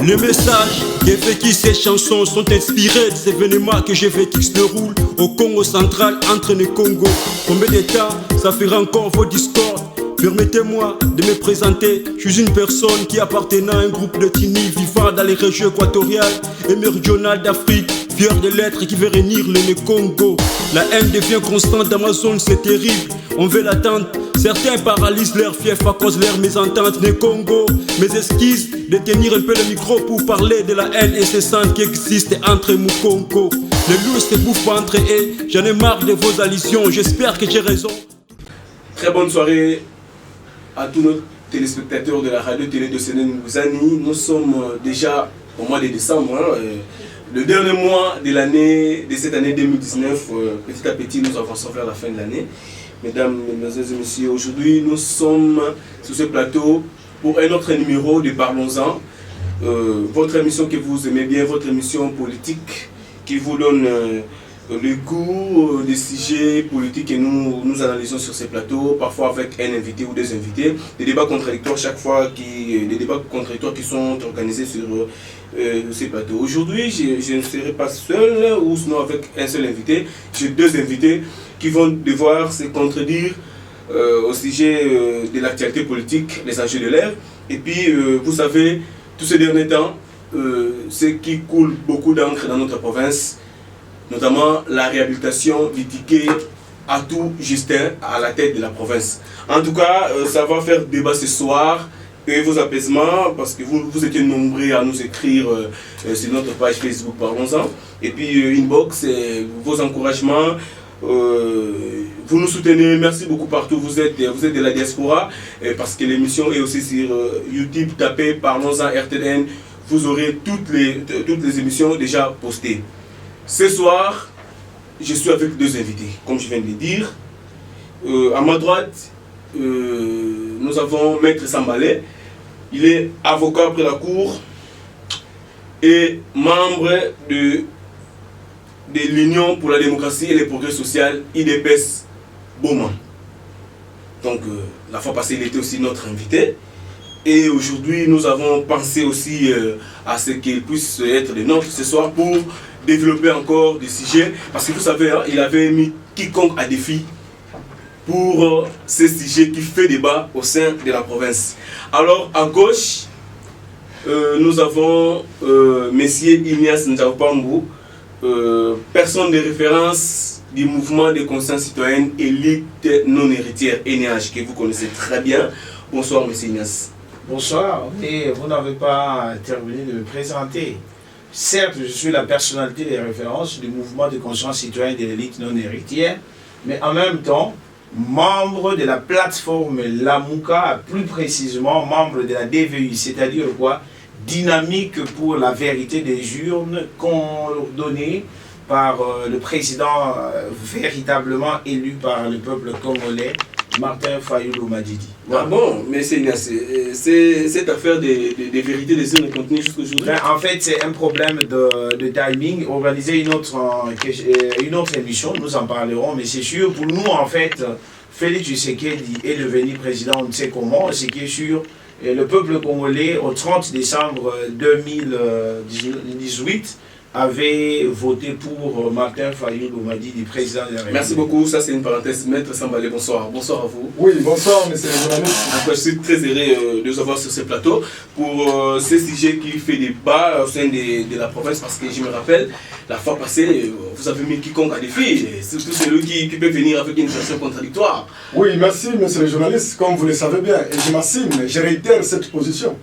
Les messages des vécus, ces chansons sont inspirés des événements que j'ai vécu qui se déroulent au Congo central, entre les Congo. Combien de temps ça fera encore vos discords? Permettez-moi de me présenter. Je suis une personne qui appartenant à un groupe de Tini vivant dans les régions équatoriales et méridionales d'Afrique, fier de l'être qui veut réunir le Congo. La haine devient constante dans ma zone, c'est terrible. On veut l'attendre. Certains paralysent leur fief à cause de leur mésentente des Congo. Mes esquisses de tenir un peu le micro pour parler de la haine incessante qui existe entre Mukongo. Les loups se bouffent entre eux. J'en ai marre de vos allusions. J'espère que j'ai raison. Très bonne soirée à tous nos téléspectateurs de la radio-télé de Séné-Ngouzani. Nous sommes déjà au mois de décembre, le dernier mois de l'année, de cette année 2019. Petit à petit, nous avançons vers la fin de l'année. Mesdames, mesdemoiselles et messieurs, aujourd'hui, nous sommes sur ce plateau pour un autre numéro de Parlons-en. Votre émission que vous aimez bien, votre émission politique qui vous donne le goût des sujets politiques que nous analysons sur ces plateaux, parfois avec un invité ou des invités, des débats contradictoires chaque fois, des débats contradictoires qui sont organisés sur ces plateaux. Aujourd'hui, je ne serai pas seul ou sinon avec un seul invité. J'ai deux invités qui vont devoir se contredire au sujet de l'actualité politique, les enjeux de l'ère. Et puis, vous savez, tous ces derniers temps, ce qui coule beaucoup d'encre dans notre province, notamment la réhabilitation du ticket à tout Justin à la tête de la province. En tout cas, ça va faire débat ce soir et vos apaisements, parce que vous étiez nombreux à nous écrire sur notre page Facebook Parlons-en. Et puis inbox, vos encouragements, vous nous soutenez, merci beaucoup partout, vous êtes de la diaspora, parce que l'émission est aussi sur YouTube, tapez Parlons-en RTN, vous aurez toutes les émissions déjà postées. Ce soir, je suis avec deux invités, comme je viens de le dire. À ma droite, nous avons Maître Sambalé. Il est avocat après la cour et membre de l'Union pour la démocratie et le progrès social, IDPS Boma. Donc, la fois passée, il était aussi notre invité. Et aujourd'hui, nous avons pensé aussi à ce qu'il puisse être de notre ce soir pour développer encore des sujets. Parce que vous savez, hein, il avait mis quiconque à défi pour ces sujets qui fait débat au sein de la province. Alors, à gauche, nous avons Messieurs Ignace Ndjaopambou, personne de référence du mouvement de conscience citoyenne élite non héritière, NH, que vous connaissez très bien. Bonsoir, Monsieur Ignace. Bonsoir, mais vous n'avez pas terminé de me présenter. Certes, je suis la personnalité de référence du mouvement de conscience citoyenne de l'élite non héritière, mais en même temps, membre de la plateforme Lamouka, plus précisément membre de la DVU, c'est-à-dire quoi? Dynamique pour la vérité des urnes, coordonnée par le président véritablement élu par le peuple congolais, Martin Fayulu Madidi. Voilà. Ah bon, mais c'est cette affaire des vérités des urnes continue jusqu'aujourd'hui. En fait, c'est un problème de timing. Organiser une autre émission, nous en parlerons, mais c'est sûr, pour nous, en fait, Félix Tshisekedi est devenu président, on ne sait comment, ce qui est sûr. Et le peuple congolais, au 30 décembre 2018, avait voté pour Martin Fayulu Madidi, président de la République. Merci beaucoup, ça c'est une parenthèse. Maître Sambalé, bonsoir. Bonsoir à vous. Oui, bonsoir, monsieur le journaliste. Je suis très heureux de vous avoir sur ce plateau pour ce sujet qui fait débat au sein de la province, parce que je me rappelle, la fois passée, vous avez mis quiconque à défi, surtout celui qui peut venir avec une version contradictoire. Oui, merci, monsieur le journaliste, comme vous le savez bien, et je m'assume, je réitère cette position.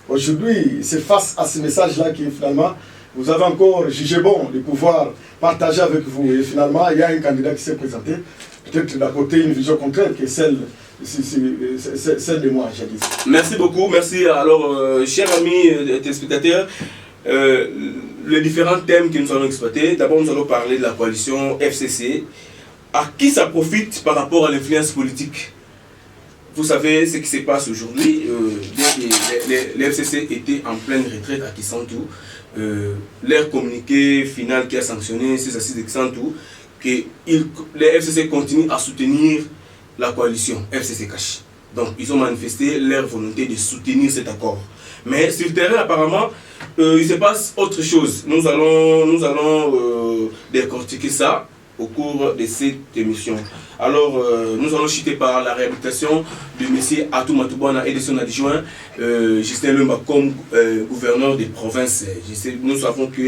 Aujourd'hui, c'est face à ce message-là qui finalement, vous avez encore jugé bon de pouvoir partager avec vous. Et finalement, il y a un candidat qui s'est présenté, peut-être d'apporter une vision contraire que celle de moi, jadis. Merci beaucoup, merci. Alors, chers amis téléspectateurs, les différents thèmes que nous allons exploiter. D'abord, nous allons parler de la coalition FCC. À qui ça profite par rapport à l'influence politique? Vous savez ce qui se passe aujourd'hui. Les FCC étaient en pleine retraite à Kisantu. Leur communiqué final qui a sanctionné ces assises de Kisantu, que les FCC continuent à soutenir la coalition FCC Cash. Donc, ils ont manifesté leur volonté de soutenir cet accord. Mais sur le terrain, apparemment, il se passe autre chose. Nous allons décortiquer ça au cours de cette émission. Alors, nous allons chuter par la réhabilitation de M. Atou Matoubana et de son adjoint, Justin Lemba, comme gouverneur des provinces. Nous savons que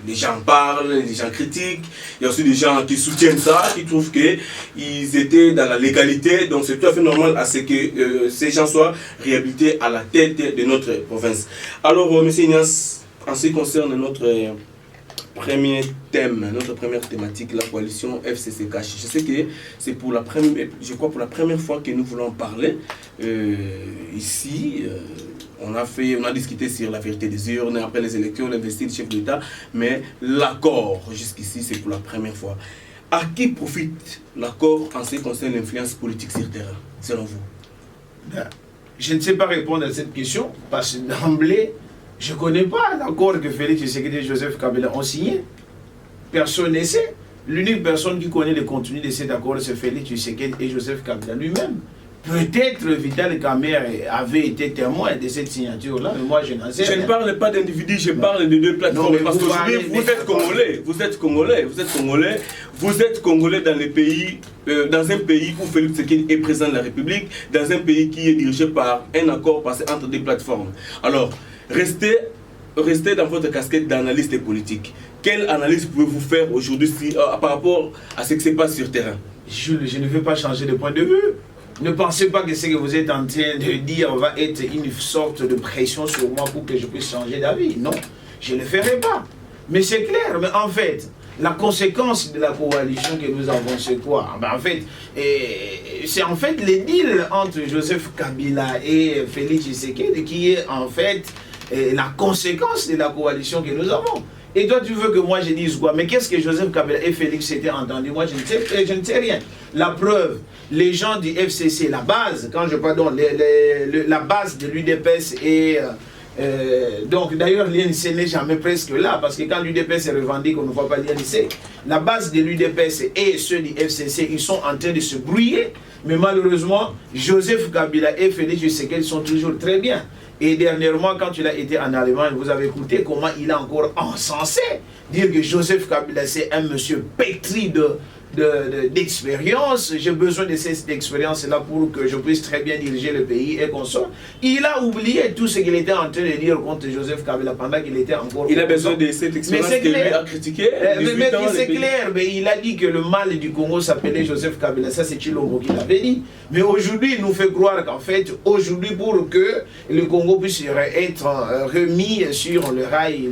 les gens parlent, les gens critiquent, il y a aussi des gens qui soutiennent ça, qui trouvent qu'ils étaient dans la légalité, donc c'est tout à fait normal à ce que ces gens soient réhabilités à la tête de notre province. Alors, M. Ignace, en ce qui concerne notre premier thème, notre première thématique, la coalition FCC-CACH. Je sais que c'est pour la première fois que nous voulons parler ici. On a discuté sur la vérité des urnes, après les élections, l'investiture du chef d'État, mais l'accord jusqu'ici, c'est pour la première fois. À qui profite l'accord en ce qui concerne l'influence politique sur le terrain, selon vous? Je ne sais pas répondre à cette question, parce que d'emblée, je ne connais pas l'accord que Félix Tshisekedi et Joseph Kabila ont signé. Personne ne sait. L'unique personne qui connaît le contenu de cet accord, c'est Félix Tshisekedi et Joseph Kabila lui-même. Peut-être Vital Kamerhe avait été témoin de cette signature-là, mais moi je n'en sais rien. Je ne parle pas d'individus, je parle de deux plateformes. Parce qu'aujourd'hui, vous êtes Congolais dans les pays, dans un pays où Félix Tshisekedi est président de la République, dans un pays qui est dirigé par un accord passé entre deux plateformes. Alors, restez dans votre casquette d'analyste politique. Quelle analyse pouvez-vous faire aujourd'hui par rapport à ce qui se passe sur le terrain? Je ne veux pas changer de point de vue. Ne pensez pas que ce que vous êtes en train de dire va être une sorte de pression sur moi pour que je puisse changer d'avis. Non, je ne le ferai pas. Mais c'est clair, mais en fait, la conséquence de la coalition que nous avons, c'est quoi? En fait, c'est en fait le deal entre Joseph Kabila et Félix Tshisekedi qui est en fait la conséquence de la coalition que nous avons. Et toi, tu veux que moi je dise quoi? Mais qu'est-ce que Joseph Kabila et Félix s'étaient entendus? Moi, je ne sais rien. La preuve, les gens du FCC, la base, quand je pardonne, la base de l'UDPS et donc d'ailleurs l'INC n'est jamais presque là, parce que quand l'UDPS revendique, on ne voit pas l'INC. La base de l'UDPS et ceux du FCC, ils sont en train de se brouiller, mais malheureusement, Joseph Kabila et Félix Tshisekedi sont toujours très bien. Et dernièrement, quand il a été en Allemagne, vous avez écouté comment il a encore encensé dire que Joseph Kabila, c'est un monsieur pétri d'expérience. J'ai besoin de cette expérience-là pour que je puisse très bien diriger le pays et qu'on sorte. Il a oublié tout ce qu'il était en train de dire contre Joseph Kabila pendant qu'il était encore... Il a besoin de cette expérience que lui a critiqué. Mais c'est clair, mais il a dit que le mal du Congo s'appelait Joseph Kabila. Ça, c'est Chilombo qui l'avait dit. Mais aujourd'hui, il nous fait croire qu'en fait, aujourd'hui, pour que le Congo puisse être remis sur le rail,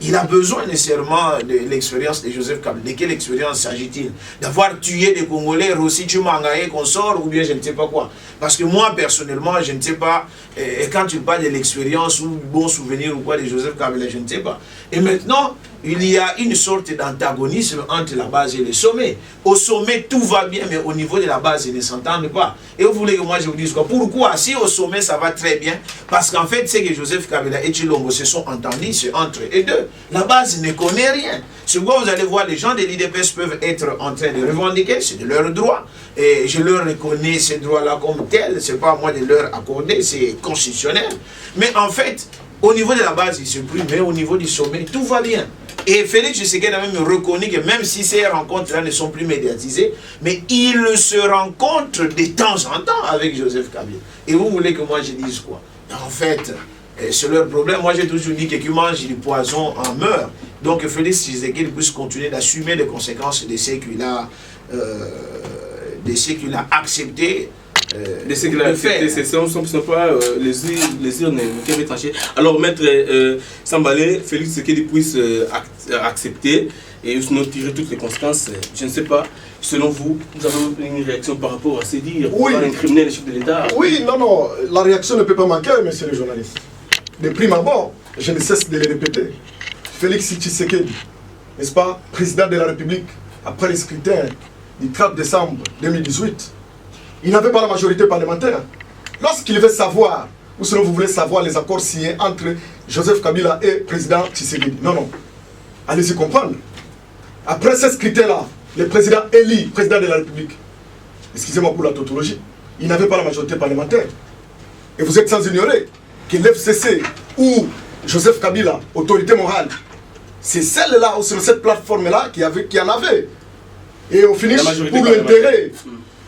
il a besoin nécessairement de l'expérience de Joseph Kabila. De quelle expérience s'agit-il? D'avoir tué des Congolais, Rossi Chumangaye, qu'on sort, ou bien je ne sais pas quoi. Parce que moi, personnellement, je ne sais pas, et quand tu parles de l'expérience ou bon souvenir ou quoi de Joseph Kabila, je ne sais pas. Et maintenant, il y a une sorte d'antagonisme entre la base et le sommet. Au sommet, tout va bien, mais au niveau de la base, ils ne s'entendent pas. Et vous voulez que moi je vous dise quoi? Pourquoi? Si au sommet, ça va très bien, parce qu'en fait, c'est que Joseph Kabila et Chilombo se sont entendus, c'est entre eux deux. La base ne connaît rien. Sur quoi vous allez voir, les gens de l'IDPS peuvent être en train de revendiquer, c'est de leur droit. Et je leur reconnais ces droits-là comme tels, c'est pas à moi de leur accorder, c'est constitutionnel. Mais en fait, au niveau de la base, il se prime, mais au niveau du sommet, tout va bien. Et Félix Tshisekedi a même reconnu que même si ces rencontres-là ne sont plus médiatisées, mais il se rencontre de temps en temps avec Joseph Kabila. Et vous voulez que moi je dise quoi? En fait, c'est leur problème. Moi j'ai toujours dit que qui mange du poison en meurt. Donc Félix Tshisekedi puisse continuer d'assumer les conséquences de ce qu'il a, accepté. De ce qu'il a accepté, ce ne sont pas les urnes qui avaient tranché. Alors, Maître Sambalé, Félix Tshisekedi puisse accepter et sinon tirer toutes les conséquences. Je ne sais pas, selon vous, vous avez une réaction par rapport à ces dires? Oui. Incriminer les chefs de l'État? Oui, non, la réaction ne peut pas manquer, monsieur le journaliste. De prime abord, je ne cesse de le répéter. Félix Tshisekedi, n'est-ce pas, président de la République, après les scrutins du 30 décembre 2018, il n'avait pas la majorité parlementaire. Lorsqu'il veut savoir, ou sinon vous voulez savoir les accords signés entre Joseph Kabila et le président Tshisekedi. Non. Allez-y comprendre. Après ces scrutins-là, le président élit président de la République, excusez-moi pour la tautologie, il n'avait pas la majorité parlementaire. Et vous êtes sans ignorer que l'FCC ou Joseph Kabila, autorité morale, c'est celle-là, ou sur cette plateforme-là, qui en avait. Et au finish,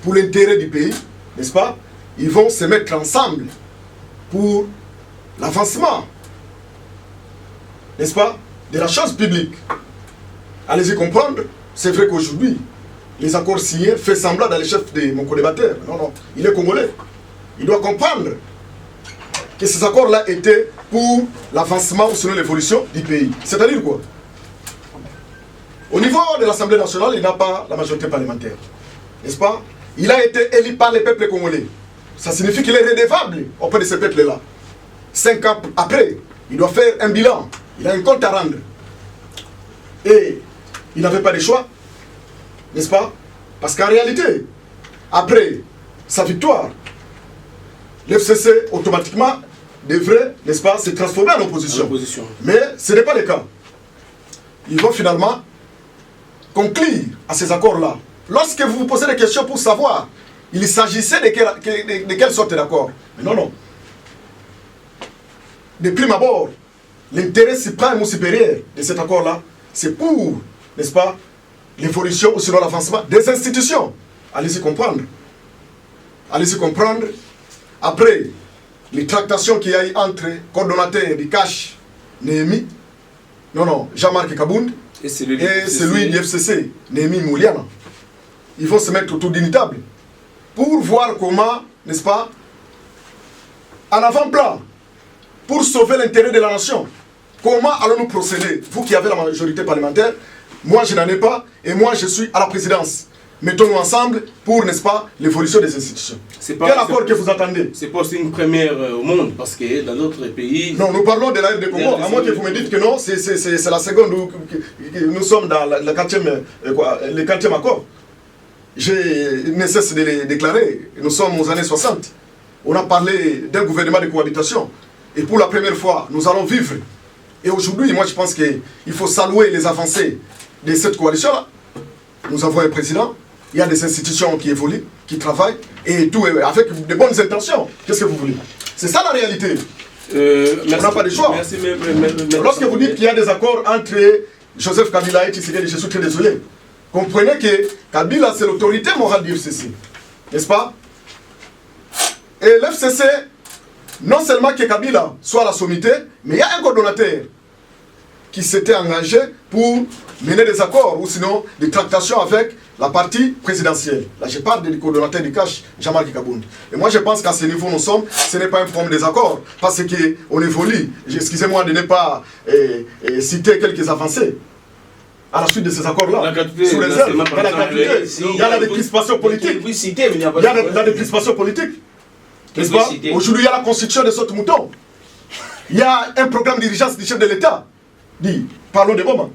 pour l'intérêt du pays, n'est-ce pas, ils vont se mettre ensemble pour l'avancement, n'est-ce pas, de la chose publique. Allez-y comprendre, c'est vrai qu'aujourd'hui, les accords signés fait semblant dans les chefs de mon co-débatteur. Non, non, il est congolais. Il doit comprendre que ces accords-là étaient pour l'avancement ou sinon l'évolution du pays. C'est-à-dire quoi? Au niveau de l'Assemblée nationale, il n'a pas la majorité parlementaire. N'est-ce pas? Il a été élu par les peuples congolais. Ça signifie qu'il est redevable auprès de ces peuples-là. 5 ans après, il doit faire un bilan. Il a un compte à rendre. Et il n'avait pas de choix. N'est-ce pas? Parce qu'en réalité, après sa victoire, l'FCC automatiquement devrait, n'est-ce pas, se transformer en opposition. Mais ce n'est pas le cas. Ils vont finalement conclure à ces accords-là. Lorsque vous vous posez des questions pour savoir, il s'agissait de quelle sorte d'accord? Mais non, non. De prime abord, l'intérêt suprême ou supérieur de cet accord-là, c'est pour, n'est-ce pas, l'évolution ou sinon l'avancement des institutions. Allez-y comprendre. Allez-y comprendre. Après les tractations qu'il y a eu entre coordonnateurs du CACH, Néhémi, Jean-Marc Kabound, et celui du FCC, Néhémi Mouliana, ils vont se mettre autour d'une table pour voir comment, n'est-ce pas, en avant-plan, pour sauver l'intérêt de la nation. Comment allons-nous procéder? Vous qui avez la majorité parlementaire, moi je n'en ai pas, et moi je suis à la présidence. Mettons-nous ensemble pour, n'est-ce pas, l'évolution des institutions. Quel accord que vous attendez? C'est pas aussi une première au monde, parce que dans d'autres pays... Non, nous parlons de la RD Congo, à moins que vous me dites que non, c'est la seconde où nous sommes dans le 4e accord. Je ne cesse de le déclarer, nous sommes aux années 60. On a parlé d'un gouvernement de cohabitation. Et pour la première fois, nous allons vivre. Et aujourd'hui, moi je pense qu'il faut saluer les avancées de cette coalition-là. Nous avons un président, il y a des institutions qui évoluent, qui travaillent, et tout avec de bonnes intentions. Qu'est-ce que vous voulez? C'est ça la réalité. On n'a pas de choix. Lorsque vous dites qu'il y a des accords entre Joseph Kabila et Tshisekedi, je suis très désolé. Comprenez que Kabila, c'est l'autorité morale du FCC. N'est-ce pas? Et l'FCC, non seulement que Kabila soit à la sommité, mais il y a un coordonnateur qui s'était engagé pour mener des accords ou sinon des tractations avec la partie présidentielle. Là, je parle du coordonnateur du CACH, Jean-Marc Kabound. Et moi, je pense qu'à ce niveau, nous sommes, ce n'est pas un problème des accords, parce qu'on évolue. Excusez-moi de ne pas citer quelques avancées. À la suite de ces accords-là, sous réserve, il y a la décrispation politique. Il y a la décrispation politique. N'est-ce pas? Aujourd'hui, il y a la construction de sauts moutons. Il y a un programme de dirigeance du chef de l'État. Parlons de moment.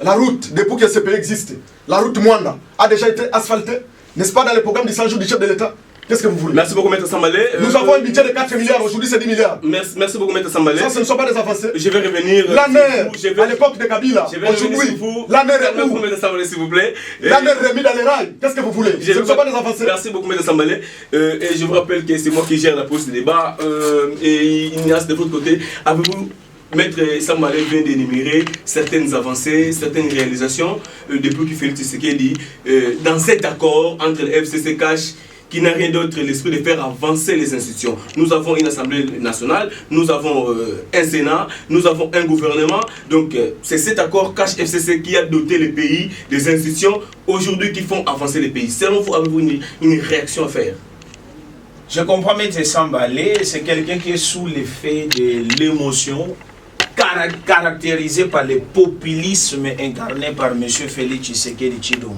La route, depuis que ce pays existe, la route Mwanda a déjà été asphaltée, n'est-ce pas, dans le programme de 100 jours du chef de l'État? Qu'est-ce que vous voulez? Merci beaucoup, Maître Sambalé. Nous avons un budget de 4 milliards, aujourd'hui c'est 10 milliards. Merci beaucoup, Maître Sambalé. Ça, ce ne sont pas des avancées. Je vais revenir. L'ANER, à l'époque de Kabila, aujourd'hui, l'ANER est où? S'il vous plaît. L'ANER remis dans les rails. Qu'est-ce que vous voulez? Ce ne sont pas des avancées. Merci beaucoup, Maître Sambalé. Et je vous rappelle que c'est moi qui gère la pause de débat. Et Ignace, de votre côté, avez-vous... Maître Sambalé vient d'énumérer certaines avancées, certaines réalisations depuis que Félix Tshisekedi dans cet accord entre le FCC CACH qui n'a rien d'autre l'esprit de faire avancer les institutions. Nous avons une Assemblée nationale, nous avons un Sénat, nous avons un gouvernement. Donc c'est cet accord CACH-FCC qui a doté le pays des institutions aujourd'hui qui font avancer les pays. Selon vous, avez-vous une réaction à faire? Je comprends Maître Sambalé, c'est quelqu'un qui est sous l'effet de l'émotion, caractérisé par le populisme incarné par M. Félix Tshisekedi Tshilombo.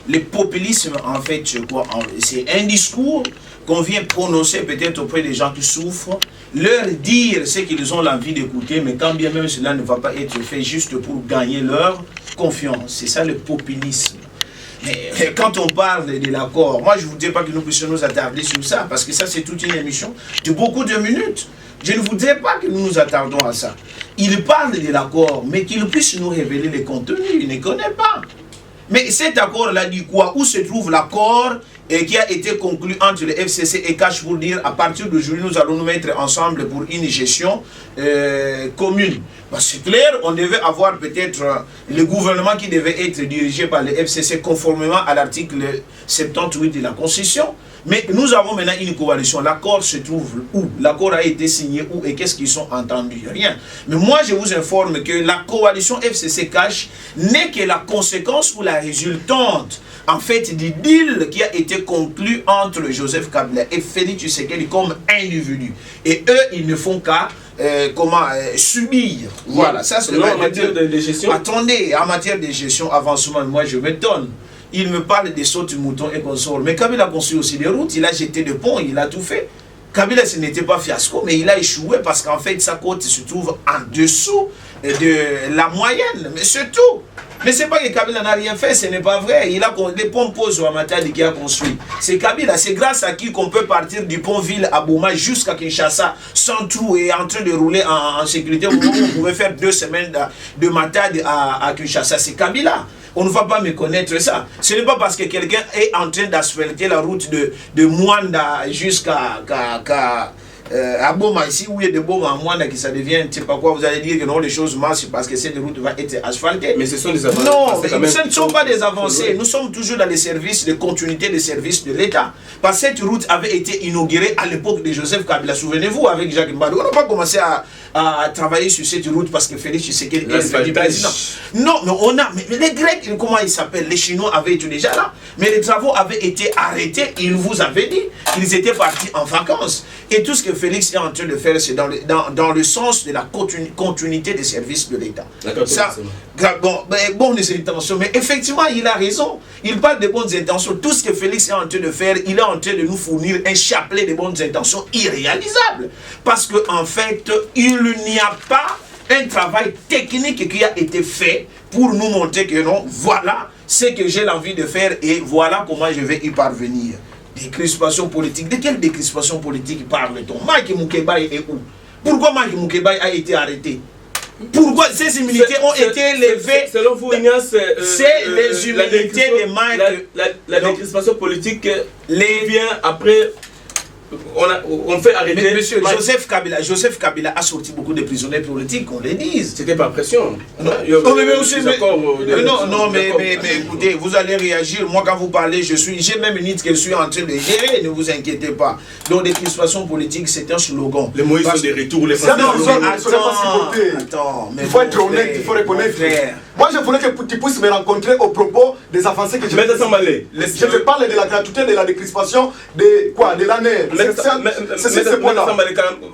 Le populisme, en fait, c'est quoi? C'est un discours qu'on vient prononcer peut-être auprès des gens qui souffrent, leur dire ce qu'ils ont l'envie d'écouter, mais quand bien même cela ne va pas être fait juste pour gagner leur confiance. C'est ça le populisme. Mais quand on parle de l'accord, moi je ne vous dis pas que nous puissions nous attarder sur ça, parce que ça c'est toute une émission de beaucoup de minutes. Je ne voudrais pas que nous nous attardons à ça. Il parle de l'accord, mais qu'il puisse nous révéler les contenus, il ne connaît pas. Mais cet accord-là dit quoi? Où se trouve l'accord et qui a été conclu entre le FCC et Cash pour dire à partir d'aujourd'hui nous allons nous mettre ensemble pour une gestion commune. C'est clair, on devait avoir peut-être le gouvernement qui devait être dirigé par le FCC conformément à l'article 78 de la Constitution. Mais nous avons maintenant une coalition. L'accord se trouve où? L'accord a été signé où et qu'est-ce qu'ils sont entendus? Rien. Mais moi, je vous informe que la coalition FCC Cash n'est que la conséquence ou la résultante, en fait, du deal qui a été conclu entre Joseph Kabila et Félix Tshisekedi comme individu. Et eux, ils ne font qu'à subir. Voilà, ça c'est en matière de gestion. Attendez, en matière de gestion, avancement, moi je m'étonne. Il me parle des sauts du mouton et consorts. Mais Kabila a construit aussi des routes, il a jeté des ponts, il a tout fait. Kabila, ce n'était pas fiasco, mais il a échoué parce qu'en fait, sa côte se trouve en dessous de la moyenne. Mais c'est tout. Mais c'est pas que Kabila n'a rien fait, ce n'est pas vrai. Il a les ponts posés à Matadi qui a construit. C'est Kabila, c'est grâce à qui qu'on peut partir du pont-ville à Bouma jusqu'à Kinshasa sans trou et en train de rouler en sécurité. Au moment où on pouvait faire 2 semaines de Matadi à Kinshasa, c'est Kabila. On ne va pas méconnaître ça. Ce n'est pas parce que quelqu'un est en train d'asphalter la route de Mwanda jusqu'à Boma ici, où il y a des Boma à Mwanda qui ça devient, je ne sais pas quoi, vous allez dire que non, les choses marchent parce que cette route va être asphaltée. Mais ce sont des avancées. Non, ce ne sont pas des avancées. Nous sommes toujours dans les services de continuité des services de l'État. Parce que cette route avait été inaugurée à l'époque de Joseph Kabila. Souvenez-vous, avec Jacques Mbadou. On n'a pas commencé à travailler sur cette route parce que Félix Tshisekedi est le président. Non, mais on a. Mais les Grecs, comment ils s'appellent? Les Chinois avaient été déjà là. Mais les travaux avaient été arrêtés. Ils vous avaient dit qu'ils étaient partis en vacances. Et tout ce que Félix est en train de faire, c'est dans le sens de la continuité des services de l'État. Ça, bonnes intentions. Mais effectivement, il a raison. Il parle de bonnes intentions. Tout ce que Félix est en train de faire, il est en train de nous fournir un chapelet de bonnes intentions irréalisables. Parce qu'en fait, il n'y a pas un travail technique qui a été fait pour nous montrer que non, voilà ce que j'ai l'envie de faire et voilà comment je vais y parvenir. Décrispation politique. De quelle décrispation politique parle-t-on? Maki Mukebai est où? Pourquoi Maki Mukebai a été arrêté? Pourquoi ces immunités ont été levées? Selon vous, Ignace, c'est les immunités de Mike. La décrispation politique vient après. On fait arrêter. Mais monsieur, Joseph Kabila a sorti beaucoup de prisonniers politiques, qu'on les dise. C'était par pression. Non, mais écoutez, vous allez réagir. Moi, quand vous parlez, j'ai même une idée que je suis en train de gérer, ne vous inquiétez pas. Donc, des crispations politiques, c'est un slogan. Les moyens sont des retours, les Français. Attends, il faut être honnête, il faut reconnaître. Moi, je voulais que tu puisses me rencontrer au propos des avancées que je fais. Je te parle de la gratuité, de la décrispation, de quoi? De l'année.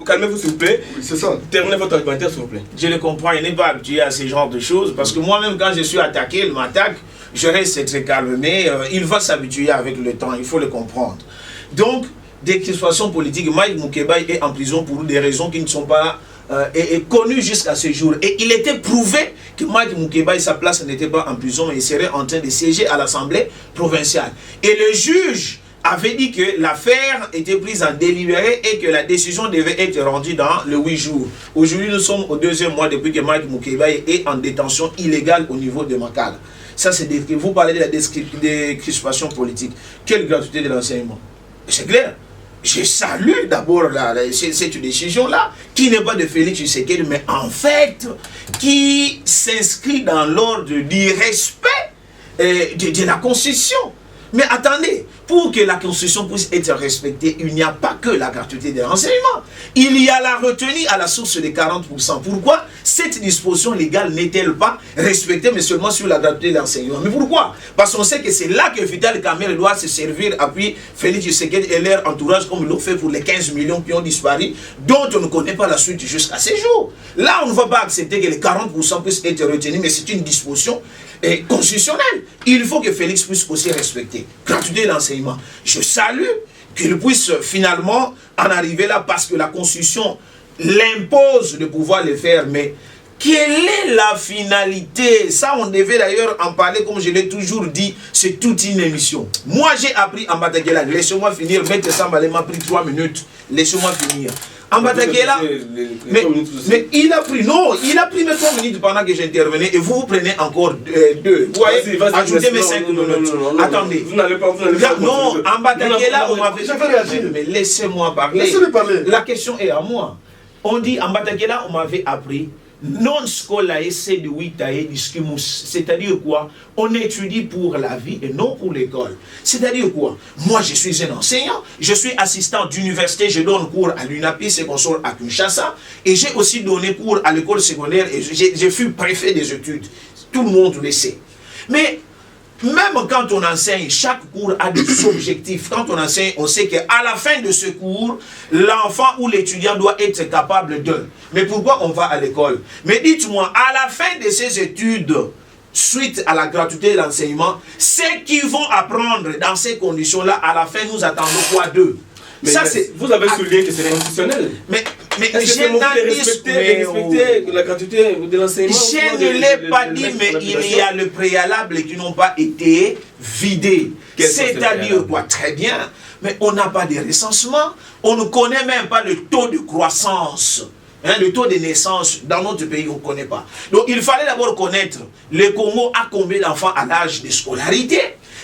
Calmez-vous s'il vous plaît. C'est ça. Terminez votre argumentaire s'il vous plaît. Je le comprends, il n'est pas habitué à ce genre de choses. Parce que moi-même, quand je suis attaqué, il m'attaque, je reste très calme. Mais il va s'habituer avec le temps, il faut le comprendre. Donc, des situations politiques, Mike Mukebai est en prison pour des raisons qui ne sont pas connues jusqu'à ce jour. Et il était prouvé que Mike Mukebai, sa place n'était pas en prison, mais il serait en train de siéger à l'Assemblée provinciale. Et le juge avait dit que l'affaire était prise en délibéré et que la décision devait être rendue dans le 8 jours. Aujourd'hui, nous sommes au 2e mois depuis que Mike Mukebai est en détention illégale au niveau de Makala. Ça, c'est vous parlez de la décrispation politique. Quelle gratuité de l'enseignement? C'est clair. Je salue d'abord cette décision-là, qui n'est pas de Félix Tshisekedi, mais en fait, qui s'inscrit dans l'ordre du respect de la Constitution. Mais attendez, pour que la Constitution puisse être respectée, il n'y a pas que la gratuité de l'enseignement. Il y a la retenue à la source de 40%. Pourquoi cette disposition légale n'est-elle pas respectée, mais seulement sur la gratuité de l'enseignement? Mais pourquoi? Parce qu'on sait que c'est là que Vital Kamerhe doit se servir, puis Félix Tshisekedi et leur entourage, comme ils l'ont fait pour les 15 millions qui ont disparu, dont on ne connaît pas la suite jusqu'à ces jours. Là, on ne va pas accepter que les 40% puissent être retenus, mais c'est une disposition constitutionnelle. Il faut que Félix puisse aussi respecter gratuité de l'enseignement. Je salue qu'il puisse finalement en arriver là parce que la Constitution l'impose de pouvoir le faire. Mais quelle est la finalité? Ça, on devait d'ailleurs en parler, comme je l'ai toujours dit, c'est toute une émission. Moi, j'ai appris en Batagela. Laissez-moi finir. Maître Sambale m'a pris 3 minutes. Laissez-moi finir. Ambatakela, mais il a pris, non, il a pris mes 3 minutes pendant que j'intervenais et vous prenez encore 2. Vous voyez, ajoutez mes 5 minutes. Attendez. Vous n'allez pas. Non, Ambatakela, on m'avait... Je vais réagir. Mais laissez-moi parler. Laissez-le parler. La question est à moi. On dit, Ambatakela, on m'avait appris non scolaire, c'est de 8 à c'est-à-dire quoi? On étudie pour la vie et non pour l'école. C'est-à-dire quoi? Moi, je suis un enseignant, je suis assistant d'université, je donne cours à l'UNAPIS et consort à Kinshasa, et j'ai aussi donné cours à l'école secondaire et j'ai fui préfet des études. Tout le monde le sait. Mais même quand on enseigne, chaque cours a des objectifs. Quand on enseigne, on sait qu'à la fin de ce cours, l'enfant ou l'étudiant doit être capable de. Mais pourquoi on va à l'école? Mais dites-moi, à la fin de ces études, suite à la gratuité de l'enseignement, ceux qui vont apprendre dans ces conditions-là, à la fin, nous attendons quoi d'eux? Ça, vous avez souligné que c'est constitutionnel. Mais j'ai respecté la gratuité de l'enseignement. Je ne l'ai pas dit, mais il y a le préalable qui n'ont pas été vidés. C'est-à-dire quoi? Très bien. Mais on n'a pas de recensement. On ne connaît même pas le taux de croissance. Le taux de naissance dans notre pays, on ne connaît pas. Donc il fallait d'abord connaître le Congo a combien d'enfants à l'âge de scolarité.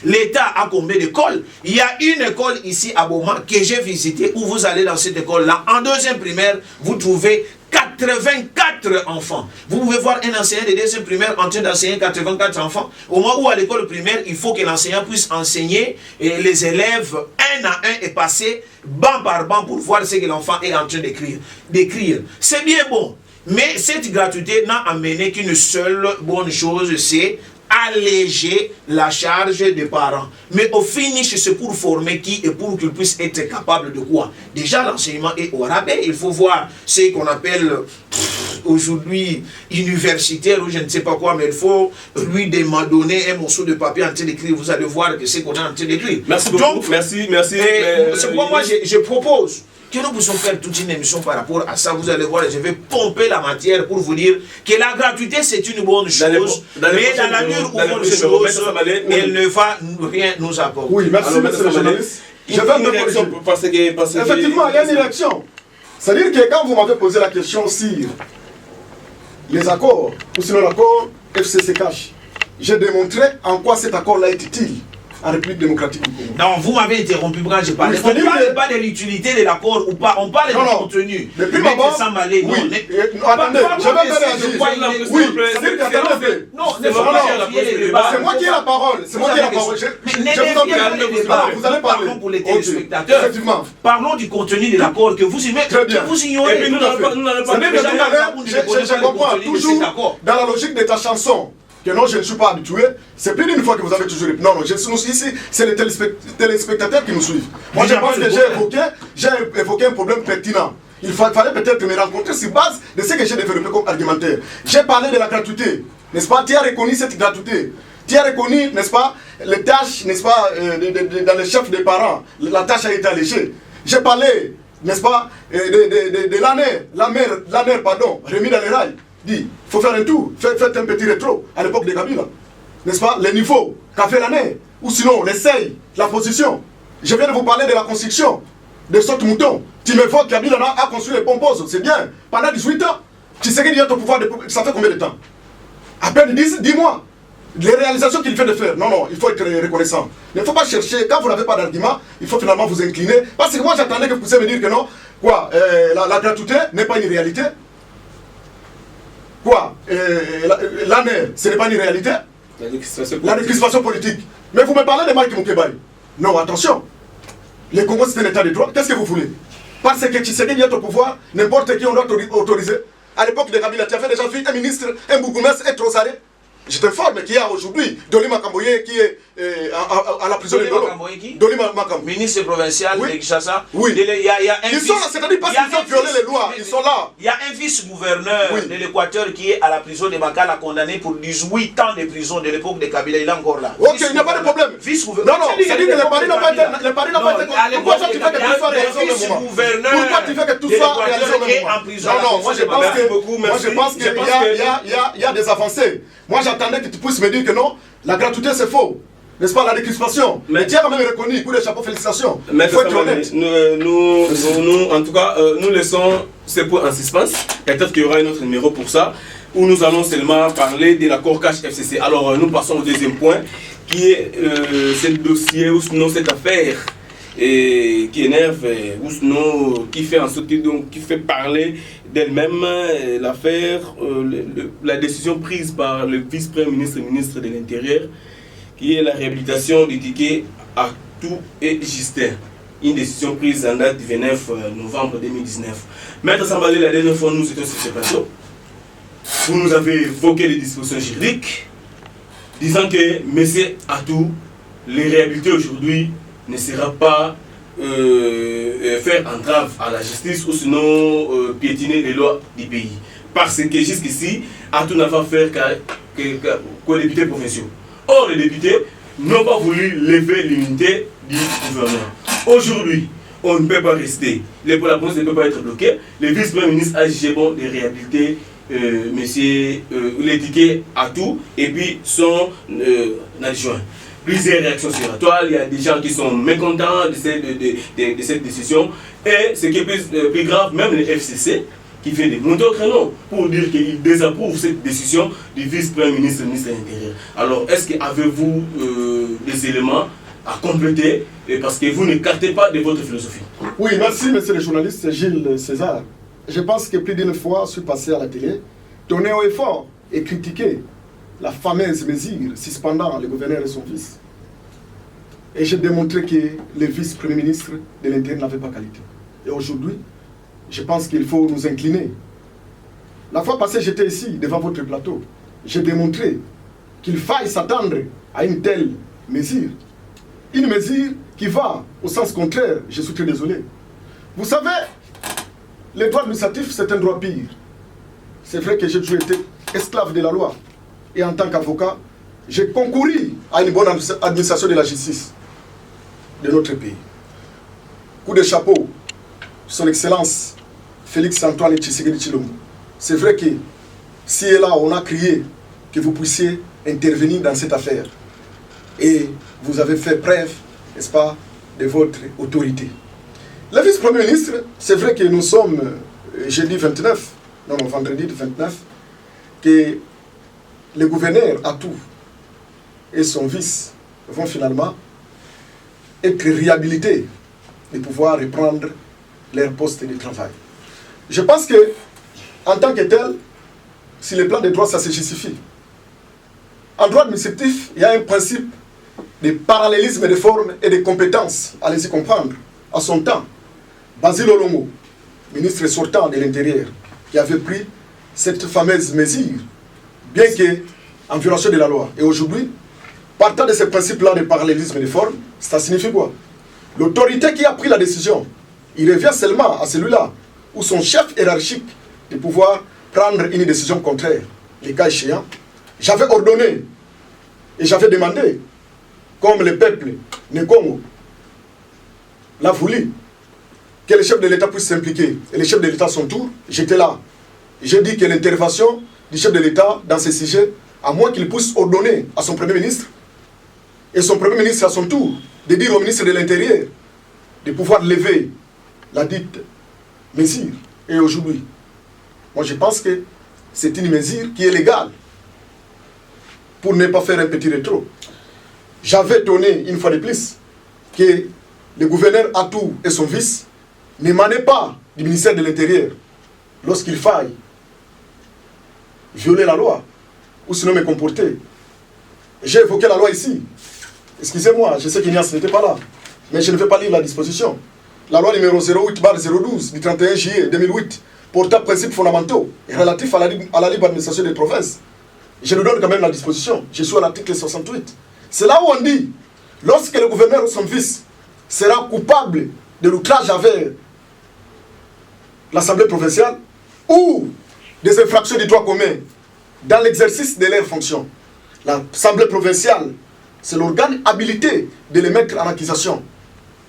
L'État a combien d'écoles? Il y a une école ici à Boma que j'ai visitée où vous allez dans cette école-là. En 2e primaire, vous trouvez 84 enfants. Vous pouvez voir un enseignant de 2e primaire en train d'enseigner 84 enfants. Au moment où à l'école primaire, il faut que l'enseignant puisse enseigner et les élèves un à un et passer banc par banc pour voir ce que l'enfant est en train d'écrire. C'est bien bon. Mais cette gratuité n'a amené qu'une seule bonne chose, c'est alléger la charge des parents. Mais au finish, c'est pour former qui et pour qu'ils puissent être capables de quoi? Déjà, l'enseignement est au rabais. Il faut voir ce qu'on appelle aujourd'hui universitaire ou je ne sais pas quoi, mais il faut lui donner un morceau de papier en train d'écrire. Vous allez voir que c'est qu'on est en train d'écrire. Merci beaucoup. Donc, merci. C'est pourquoi moi, je propose que nous puissions faire toute une émission par rapport à ça. Vous allez voir, je vais pomper la matière pour vous dire que la gratuité, c'est une bonne chose, mais dans la mesure où bonne chose, elle ne va rien nous apporter. Oui, merci, monsieur le journaliste. Je vais me réaction parce que... Effectivement, il y a une réaction. C'est-à-dire que quand vous m'avez posé la question sur les accords, ou sinon l'accord FCC-CACH, j'ai démontré en quoi cet accord-là est utile en République démocratique du Congo. Non, vous m'avez interrompu quand je parlais. On ne parle pas de l'utilité de l'accord ou pas, on parle du contenu. Depuis ma mort, oui. Attendez, je vais faire réagir. Oui, c'est moi qui ai la parole. C'est moi qui ai la parole. Vous allez parler. Parlons pour les téléspectateurs. Effectivement. Parlons du contenu de l'accord que vous ignorez. Et puis nous n'allons pas. Je comprends toujours dans la logique de ta chanson que non, je ne suis pas habitué. C'est plus d'une fois que vous avez toujours... Non, je suis ici, c'est les téléspectateurs qui nous suivent. Moi, je pense que j'ai évoqué un problème pertinent. Il fallait peut-être me rencontrer sur base de ce que j'ai développé comme argumentaire. J'ai parlé de la gratuité, n'est-ce pas? Tu as reconnu cette gratuité. Tu as reconnu, n'est-ce pas, les tâches, n'est-ce pas, dans les chefs des parents. La tâche a été allégée. J'ai parlé, n'est-ce pas, de l'ANER, pardon, remis dans les rails. Dit, il faut faire un tour, faites un petit rétro à l'époque de Kabila. N'est-ce pas? Les niveaux, qu'a fait l'année, ou sinon l'essai, la position. Je viens de vous parler de la construction de sorte mouton. Tu me vois que Kabila a construit les pomposes, c'est bien. Pendant 18 ans, tu sais qu'il y a ton pouvoir, ça fait combien de temps? À peine 10 mois. Les réalisations qu'il fait de faire, non, il faut être reconnaissant. Il ne faut pas chercher, quand vous n'avez pas d'argument, il faut finalement vous incliner. Parce que moi j'attendais que vous puissiez me dire que non, quoi, la gratuité n'est pas une réalité. Quoi, l'année, ce n'est pas une réalité. La décrispation politique. Mais vous me parlez de Mike Moukebaï. Non, attention. Le Congo, c'est un état de droit. Qu'est-ce que vous voulez? Parce que Tshisekedi est au pouvoir, n'importe qui on doit autoriser. À l'époque de Kabila, tu as fait déjà vu un ministre, un bourgmestre être aux arrêts. Je t'informe qu'il y a aujourd'hui Doli Makamboye qui est à la prison de Dolo. Doli Makamboye. Ministre provincial de Kinshasa. Oui. Il y a un ils sont là, c'est-à-dire parce qu'ils ont violé les lois, ils sont là. Il y a un vice-gouverneur de l'Équateur qui est à la prison de Makala, condamné pour 18 ans de prison de l'époque de Kabila. Il est encore là. Ok, il n'y a pas de problème. Vice-gouverneur. Non, c'est-à-dire que les paris n'ont pas été. Pourquoi tu fais que tout soit réalisé au même moment? Pourquoi tu fais que tout soit réalisé au même moment? Non, moi je pense qu'il y a des avancées. Moi j'attendais que tu puisses me dire que non, la gratuité c'est faux. n'est-ce pas, la décrispation. Mais tu as quand même reconnu, coup de chapeau, félicitations. Mais il faut être honnête. Nous, en tout cas, nous laissons ces points en suspens. Peut-être qu'il y aura un autre numéro pour ça, où nous allons seulement parler de l'accord cash FCC. Alors, nous passons au deuxième point, qui est ce dossier, ou sinon cette affaire, et qui énerve, ou sinon qui fait en sorte qui fait parler d'elle-même l'affaire, la décision prise par le vice-premier ministre et ministre de l'Intérieur, qui est la réhabilitation du ticket Atou et Justin. Une décision prise en date du 29 novembre 2019. Maître Sambalé, la dernière fois nous étions sur ce plateau, vous nous avez évoqué les dispositions juridiques, disant que M. Atou, les réhabilités aujourd'hui, ne sera pas faire entrave à la justice ou sinon piétiner les lois du pays. Parce que jusqu'ici, Atou n'a pas fait qu'aux députés provinciaux. Or, les députés n'ont pas voulu lever l'unité du gouvernement. Aujourd'hui, on ne peut pas rester. La province ne peut pas être bloquée. Le vice-premier ministre a jugé bon de réhabiliter les tickets Atou et puis son adjoint. Plusieurs réactions sur la toile, il y a des gens qui sont mécontents de cette décision. Et ce qui est plus grave, même le FCC, qui fait des montées au créneau pour dire qu'il désapprouve cette décision du vice-premier ministre, ministre de l'Intérieur. Alors, est-ce qu'avez-vous des éléments à compléter, parce que vous n'écartez pas de votre philosophie? Oui, merci, monsieur le journaliste Gilles César. Je pense que plus d'une fois, je suis passé à la télé, donné au effort et critiqué la fameuse mesure suspendant le gouverneur et son fils. Et j'ai démontré que le vice-premier ministre de l'Intérieur n'avait pas qualité. Et aujourd'hui, je pense qu'il faut nous incliner. La fois passée, j'étais ici, devant votre plateau. J'ai démontré qu'il faille s'attendre à une telle mesure. Une mesure qui va au sens contraire. Je suis très désolé. Vous savez, le droit administratif, c'est un droit pire. C'est vrai que j'ai toujours été esclave de la loi. Et en tant qu'avocat, j'ai concouru à une bonne administration de la justice de notre pays. Coup de chapeau, son Excellence Félix-Antoine Tshisekedi Tshilombo. C'est vrai que si et là, on a crié que vous puissiez intervenir dans cette affaire. Et vous avez fait preuve, n'est-ce pas, de votre autorité. Le vice-premier ministre, c'est vrai que nous sommes jeudi 29, non, vendredi 29, que le gouverneur Atou et son vice vont finalement être réhabilités et pouvoir reprendre leur poste de travail. Je pense que, en tant que tel, si le plan de droit, ça se justifie. En droit administratif, il y a un principe de parallélisme de formes et de compétences. Allez-y comprendre. À son temps, Basile Olongo, ministre sortant de l'Intérieur, qui avait pris cette fameuse mesure, bien que en violation de la loi. Et aujourd'hui, partant de ce principe-là de parallélisme de formes, ça signifie quoi? L'autorité qui a pris la décision, il revient seulement à celui-là, ou son chef hiérarchique, de pouvoir prendre une décision contraire. Les cas échéants, j'avais ordonné et j'avais demandé, comme le peuple du Congo l'a voulu, que le chef de l'État puisse s'impliquer. Et le chef de l'État, à son tour, j'étais là. J'ai dit que l'intervention du chef de l'État dans ces sujets, à moins qu'il puisse ordonner à son Premier ministre, et son Premier ministre, à son tour, de dire au ministre de l'Intérieur de pouvoir lever la dite mesure. Et aujourd'hui, moi je pense que c'est une mesure qui est légale pour ne pas faire un petit rétro. J'avais donné une fois de plus que le gouverneur Atou et son fils n'émanaient pas du ministère de l'Intérieur lorsqu'il faille violer la loi ou sinon me comporter. J'ai évoqué la loi ici. Excusez-moi, je sais qu'Ignace n'était pas là, mais je ne vais pas lire la disposition. La loi numéro 08/012 du 31 juillet 2008 portant principes fondamentaux et relatifs à la libre administration des provinces. Je nous donne quand même la disposition. Je suis à l'article 68. C'est là où on dit, lorsque le gouverneur ou son fils sera coupable de l'outrage envers l'Assemblée provinciale ou des infractions du droit commun dans l'exercice de leurs fonctions, l'Assemblée provinciale, c'est l'organe habilité de les mettre en accusation.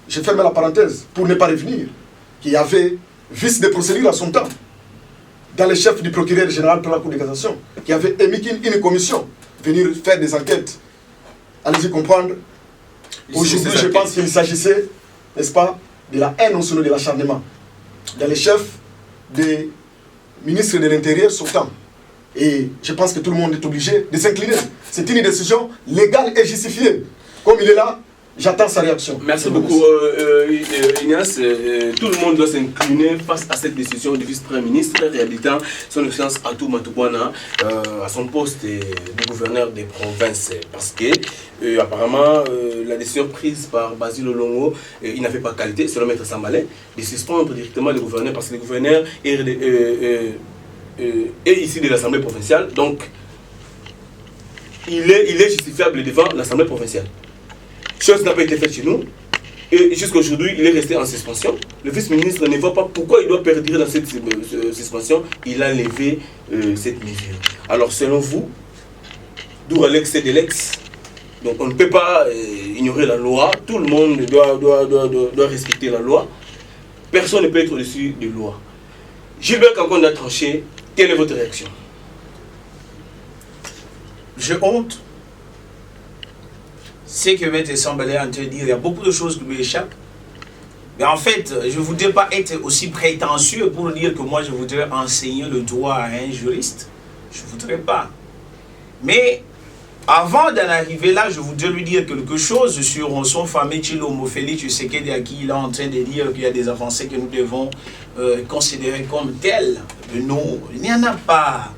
Je ferme la parenthèse pour ne pas revenir, qu'il y avait vice de procédure à son temps, dans le chef du procureur général pour la Cour de cassation, qui avait émis une commission venir faire des enquêtes allez-y comprendre. Aujourd'hui, je pense qu'il s'agissait, n'est-ce pas, de la haine au sein de l'acharnement dans les chefs des ministres de l'Intérieur sortants. Et je pense que tout le monde est obligé de s'incliner. C'est une décision légale et justifiée. Comme il est là, j'attends sa réaction. Merci beaucoup, Ignace. Tout le monde doit s'incliner face à cette décision du vice-premier ministre réhabilitant son excellence Atou Matoubouana à son poste de gouverneur des provinces. Parce que, apparemment, la décision prise par Basile Olongo, il n'avait pas qualité, selon Maître Sambalé, de suspendre directement le gouverneur parce que le gouverneur est ici de l'Assemblée provinciale. Donc, il est justifiable devant l'Assemblée provinciale. Chose n'a pas été faite chez nous. Et jusqu'à aujourd'hui, il est resté en suspension. Le vice-ministre ne voit pas pourquoi il doit perdre dans cette suspension. Il a levé cette mesure. Alors, selon vous, d'où l'excès de l'ex. Donc, on ne peut pas ignorer la loi. Tout le monde doit respecter la loi. Personne ne peut être au-dessus de la loi. Gilbert Kankonde a tranché. Quelle est votre réaction? Je honte. C'est que M. Sambalé est en train de dire, il y a beaucoup de choses qui lui échappent. Mais en fait, je ne voudrais pas être aussi prétentieux pour dire que moi je voudrais enseigner le droit à un juriste. Je ne voudrais pas. Mais avant d'en arriver là, je voudrais lui dire quelque chose sur son fameux Chilo Mofeli Tshisekedi à qui il est en train de dire qu'il y a des avancées que nous devons considérer comme telles. Non, il n'y en a pas.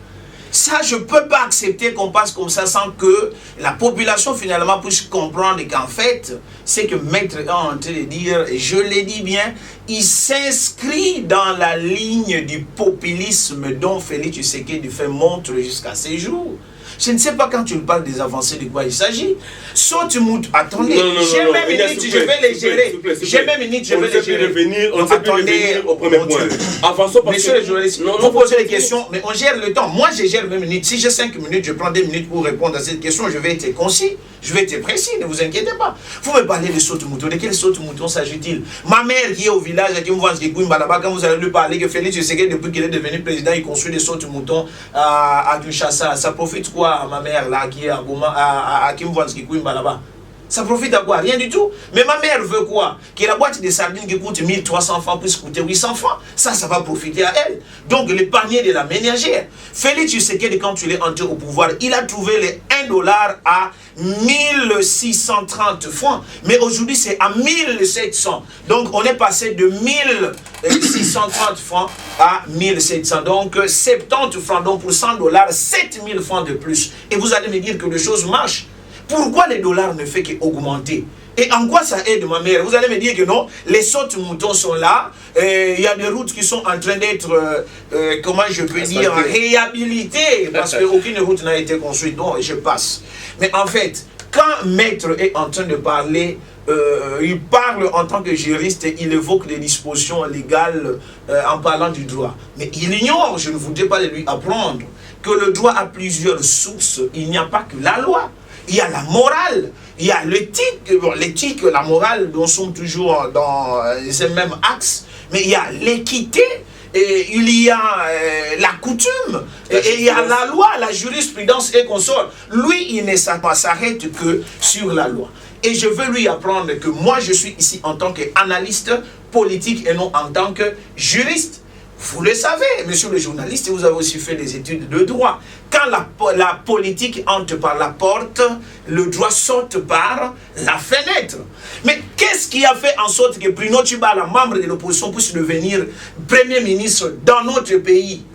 Ça, je ne peux pas accepter qu'on passe comme ça sans que la population finalement puisse comprendre qu'en fait, c'est que Maître est en train de dire, et je l'ai dit bien, il s'inscrit dans la ligne du populisme dont Félix Tshisekedi fait montre jusqu'à ces jours. Je ne sais pas quand tu me parles des avancées de quoi il s'agit. Attendez, j'ai même une minute, je vais les gérer. J'ai même une minute, je vais les gérer. On ne sait plus revenir au premier point. Avançons parce Monsieur le journaliste, vous posez les questions, mais on gère le temps. Moi, je gère mes minutes. Si j'ai 5 minutes, je prends 2 minutes pour répondre à cette question. Je vais être concis, je vais être précis, ne vous inquiétez pas. Vous me parlez de saute-mouton. De quel saute-mouton s'agit-il? Ma mère qui est au village, à quand vous allez lui parler que Félix Tshisekedi, depuis qu'il est devenu président, il construit des saute-moutons à Kinshasa. Ça profite quoi à ma mère là qui est à Goma, à Kimvanski Kouimba là-bas? Ça profite à quoi? Rien du tout. Mais ma mère veut quoi? Que la boîte de sardines qui coûte 1300 francs puisse coûter 800 francs. Ça va profiter à elle. Donc le panier de la ménagère. Félix Tshisekedi, quand il est entré au pouvoir, il a trouvé les $1 à 1630 francs. Mais aujourd'hui, c'est à 1700. Donc on est passé de 1630 francs à 1700. Donc 70 francs. Donc pour $100, 7000 francs de plus. Et vous allez me dire que les choses marchent. Pourquoi les dollars ne fait qu'augmenter? Et en quoi ça aide ma mère? Vous allez me dire que non, les sautes-moutons sont là, il y a des routes qui sont en train d'être, comment je peux dire, réhabilitées, parce qu'aucune route n'a été construite. Non, je passe. Mais en fait, quand Maître est en train de parler, il parle en tant que juriste, il évoque des dispositions légales en parlant du droit. Mais il ignore, je ne voudrais pas lui apprendre, que le droit a plusieurs sources. Il n'y a pas que la loi. Il y a la morale, il y a l'éthique. Bon, l'éthique, la morale, nous sommes toujours dans ces mêmes axes. Mais il y a l'équité, et il y a la coutume, et il y a la loi, la jurisprudence et consorts. Lui, il ne s'arrête que sur la loi. Et je veux lui apprendre que moi, je suis ici en tant qu'analyste politique et non en tant que juriste. Vous le savez, monsieur le journaliste, vous avez aussi fait des études de droit. Quand la politique entre par la porte, le droit saute par la fenêtre. Mais qu'est-ce qui a fait en sorte que Bruno Tshibala, membre de l'opposition, puisse devenir Premier ministre dans notre pays?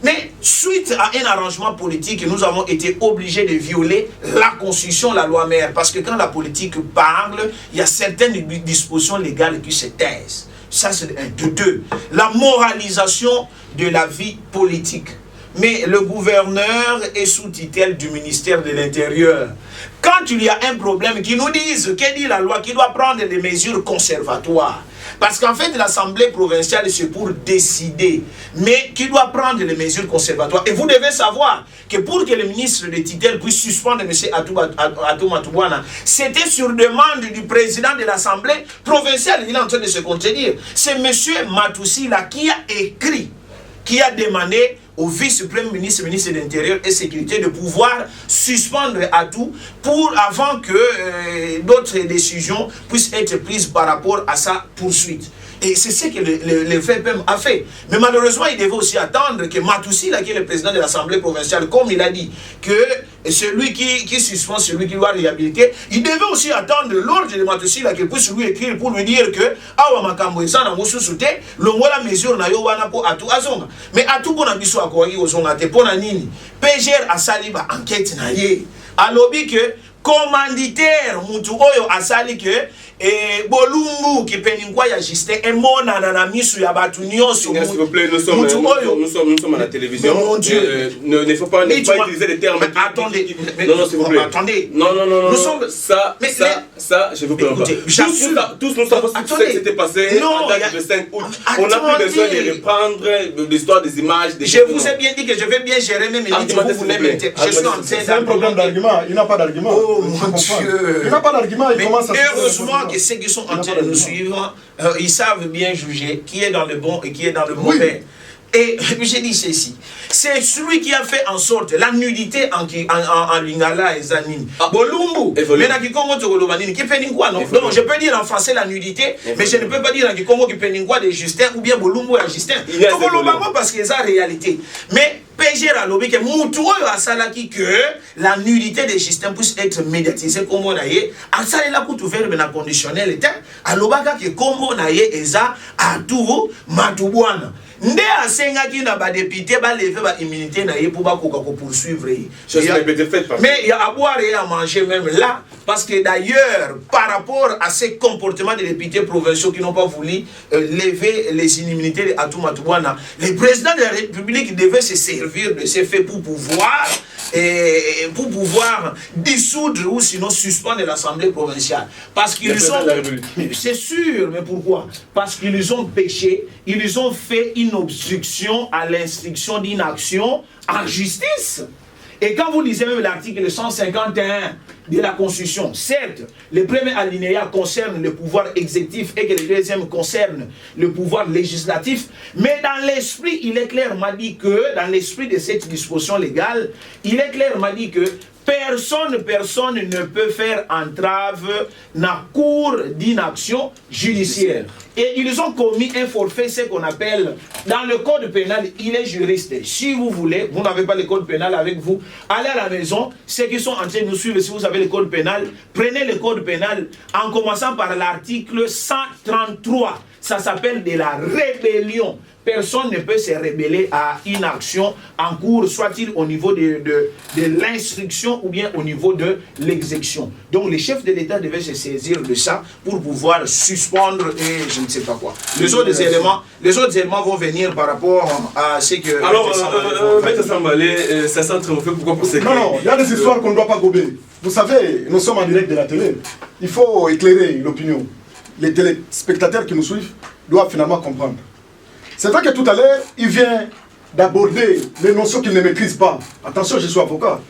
Mais suite à un arrangement politique, nous avons été obligés de violer la Constitution, la loi mère. Parce que quand la politique parle, il y a certaines dispositions légales qui se taisent. Ça, c'est un de deux. La moralisation de la vie politique. Mais le gouverneur est sous tutelle du ministère de l'Intérieur. Quand il y a un problème, qu'ils nous disent, qu'est dit la loi, qui doit prendre des mesures conservatoires. Parce qu'en fait, l'Assemblée provinciale, c'est pour décider, mais qui doit prendre les mesures conservatoires. Et vous devez savoir que pour que le ministre de tutelle puisse suspendre M. Atou Matoubouana, c'était sur demande du président de l'Assemblée provinciale. Il est en train de se contredire. C'est M. Matoussi là qui a écrit qui a demandé au vice-premier ministre, ministre de l'Intérieur et Sécurité de pouvoir suspendre à tout avant que d'autres décisions puissent être prises par rapport à sa poursuite. Et c'est ce que le FPM a fait. Mais malheureusement, il devait aussi attendre que Matoussi, là, qui est le président de l'Assemblée provinciale, comme il a dit, que celui qui suspend, celui qui doit réhabiliter, il devait aussi attendre l'ordre de Matoussi, là, qu'il puisse lui écrire pour lui dire que Awa Makambo et Sana Moussousoute, l'ongola mesure na yo wana po atu azonga. Mais atu pona biso akoki ozonga te pona nini. PGR asali ba enquête na ye. Alobi que commanditaire mutu oyo asali que Bolumbu qui peningwa ya Justin et mona na misu ya batu nyonso. S'il vous plaît, nous sommes à la télévision. Mon Dieu. Ne faut pas utiliser les termes. Attendez. Non, s'il vous plaît. Attendez. Non. Nous sommes... Ça, je vous plains pas. Tous nous savons ce qui s'était passé en date de 5 août. On n'a plus besoin de reprendre l'histoire des images. Je vous ai bien dit que je vais bien gérer mes minutes. Vous voulez me dire. Je suis en train C'est un problème d'argument. Il n'a pas d'argument. Oh mon Dieu. Il n'a pas d'argument. Il commence à... Heureusement que ceux qui sont en train de nous suivre, ils savent bien juger qui est dans le bon et qui est dans le mauvais. Et j'ai dit ceci, c'est celui qui a fait en sorte la nudité en Lingala et Zanini. Bolumbu, mais dans Kikongo Togolobanini, qui fait quoi non? Donc je peux dire en français la nudité, mais je ne peux pas dire dans Kikongo qui fait quoi de Justin ou bien Bolumbu et Justin. Togolobango parce que c'est la réalité. Mais PGR a lobby que Moutouro a salaki que la nudité de Justin puisse être médiatisée comme on a eu. A salé la coûte ouverte mais la conditionnelle était à l'obaka que comme on a eu eza à tout Matoubuana. Nde asengaki na ba député ba lever ba immunité na ye pour ba koka ko poursuivre. Mais il y a à boire et à manger même là parce que d'ailleurs par rapport à ces comportements des députés provinciaux qui n'ont pas voulu lever les immunités de Atou Matoubuana, le président de la République devait se servir de ces faits pour pouvoir dissoudre ou sinon suspendre l'Assemblée provinciale. Parce qu'ils ont... C'est sûr, mais pourquoi? Parce qu'ils ont péché, ils ont fait une obstruction à l'instruction d'une action en justice. Et quand vous lisez même l'article 151 de la Constitution, certes, le premier alinéa concerne le pouvoir exécutif et que le deuxième concerne le pouvoir législatif, mais dans l'esprit, il est clairement dit que, dans l'esprit de cette disposition légale, il est clairement dit que personne ne peut faire entrave na cour d'inaction judiciaire. Et ils ont commis un forfait, ce qu'on appelle, dans le code pénal, il est juriste. Si vous voulez, vous n'avez pas le code pénal avec vous, allez à la maison, ceux qui sont en train de nous suivre, si vous avez le code pénal, prenez le code pénal en commençant par l'article 133. Ça s'appelle de la rébellion. Personne ne peut se rebeller à une action en cours, soit-il au niveau de l'instruction ou bien au niveau de l'exécution. Donc les chefs de l'État devaient se saisir de ça pour pouvoir suspendre et je ne sais pas quoi. Les autres éléments vont venir par rapport à ce que... Alors, Maître Sambalé, ça sent très fait. Pourquoi pour Non, il y a des histoires qu'on ne doit pas gober. Vous savez, nous sommes en direct de la télé. Il faut éclairer l'opinion. Les téléspectateurs qui nous suivent doivent finalement comprendre. C'est vrai que tout à l'heure, il vient d'aborder les notions qu'il ne maîtrise pas. Attention, je suis avocat.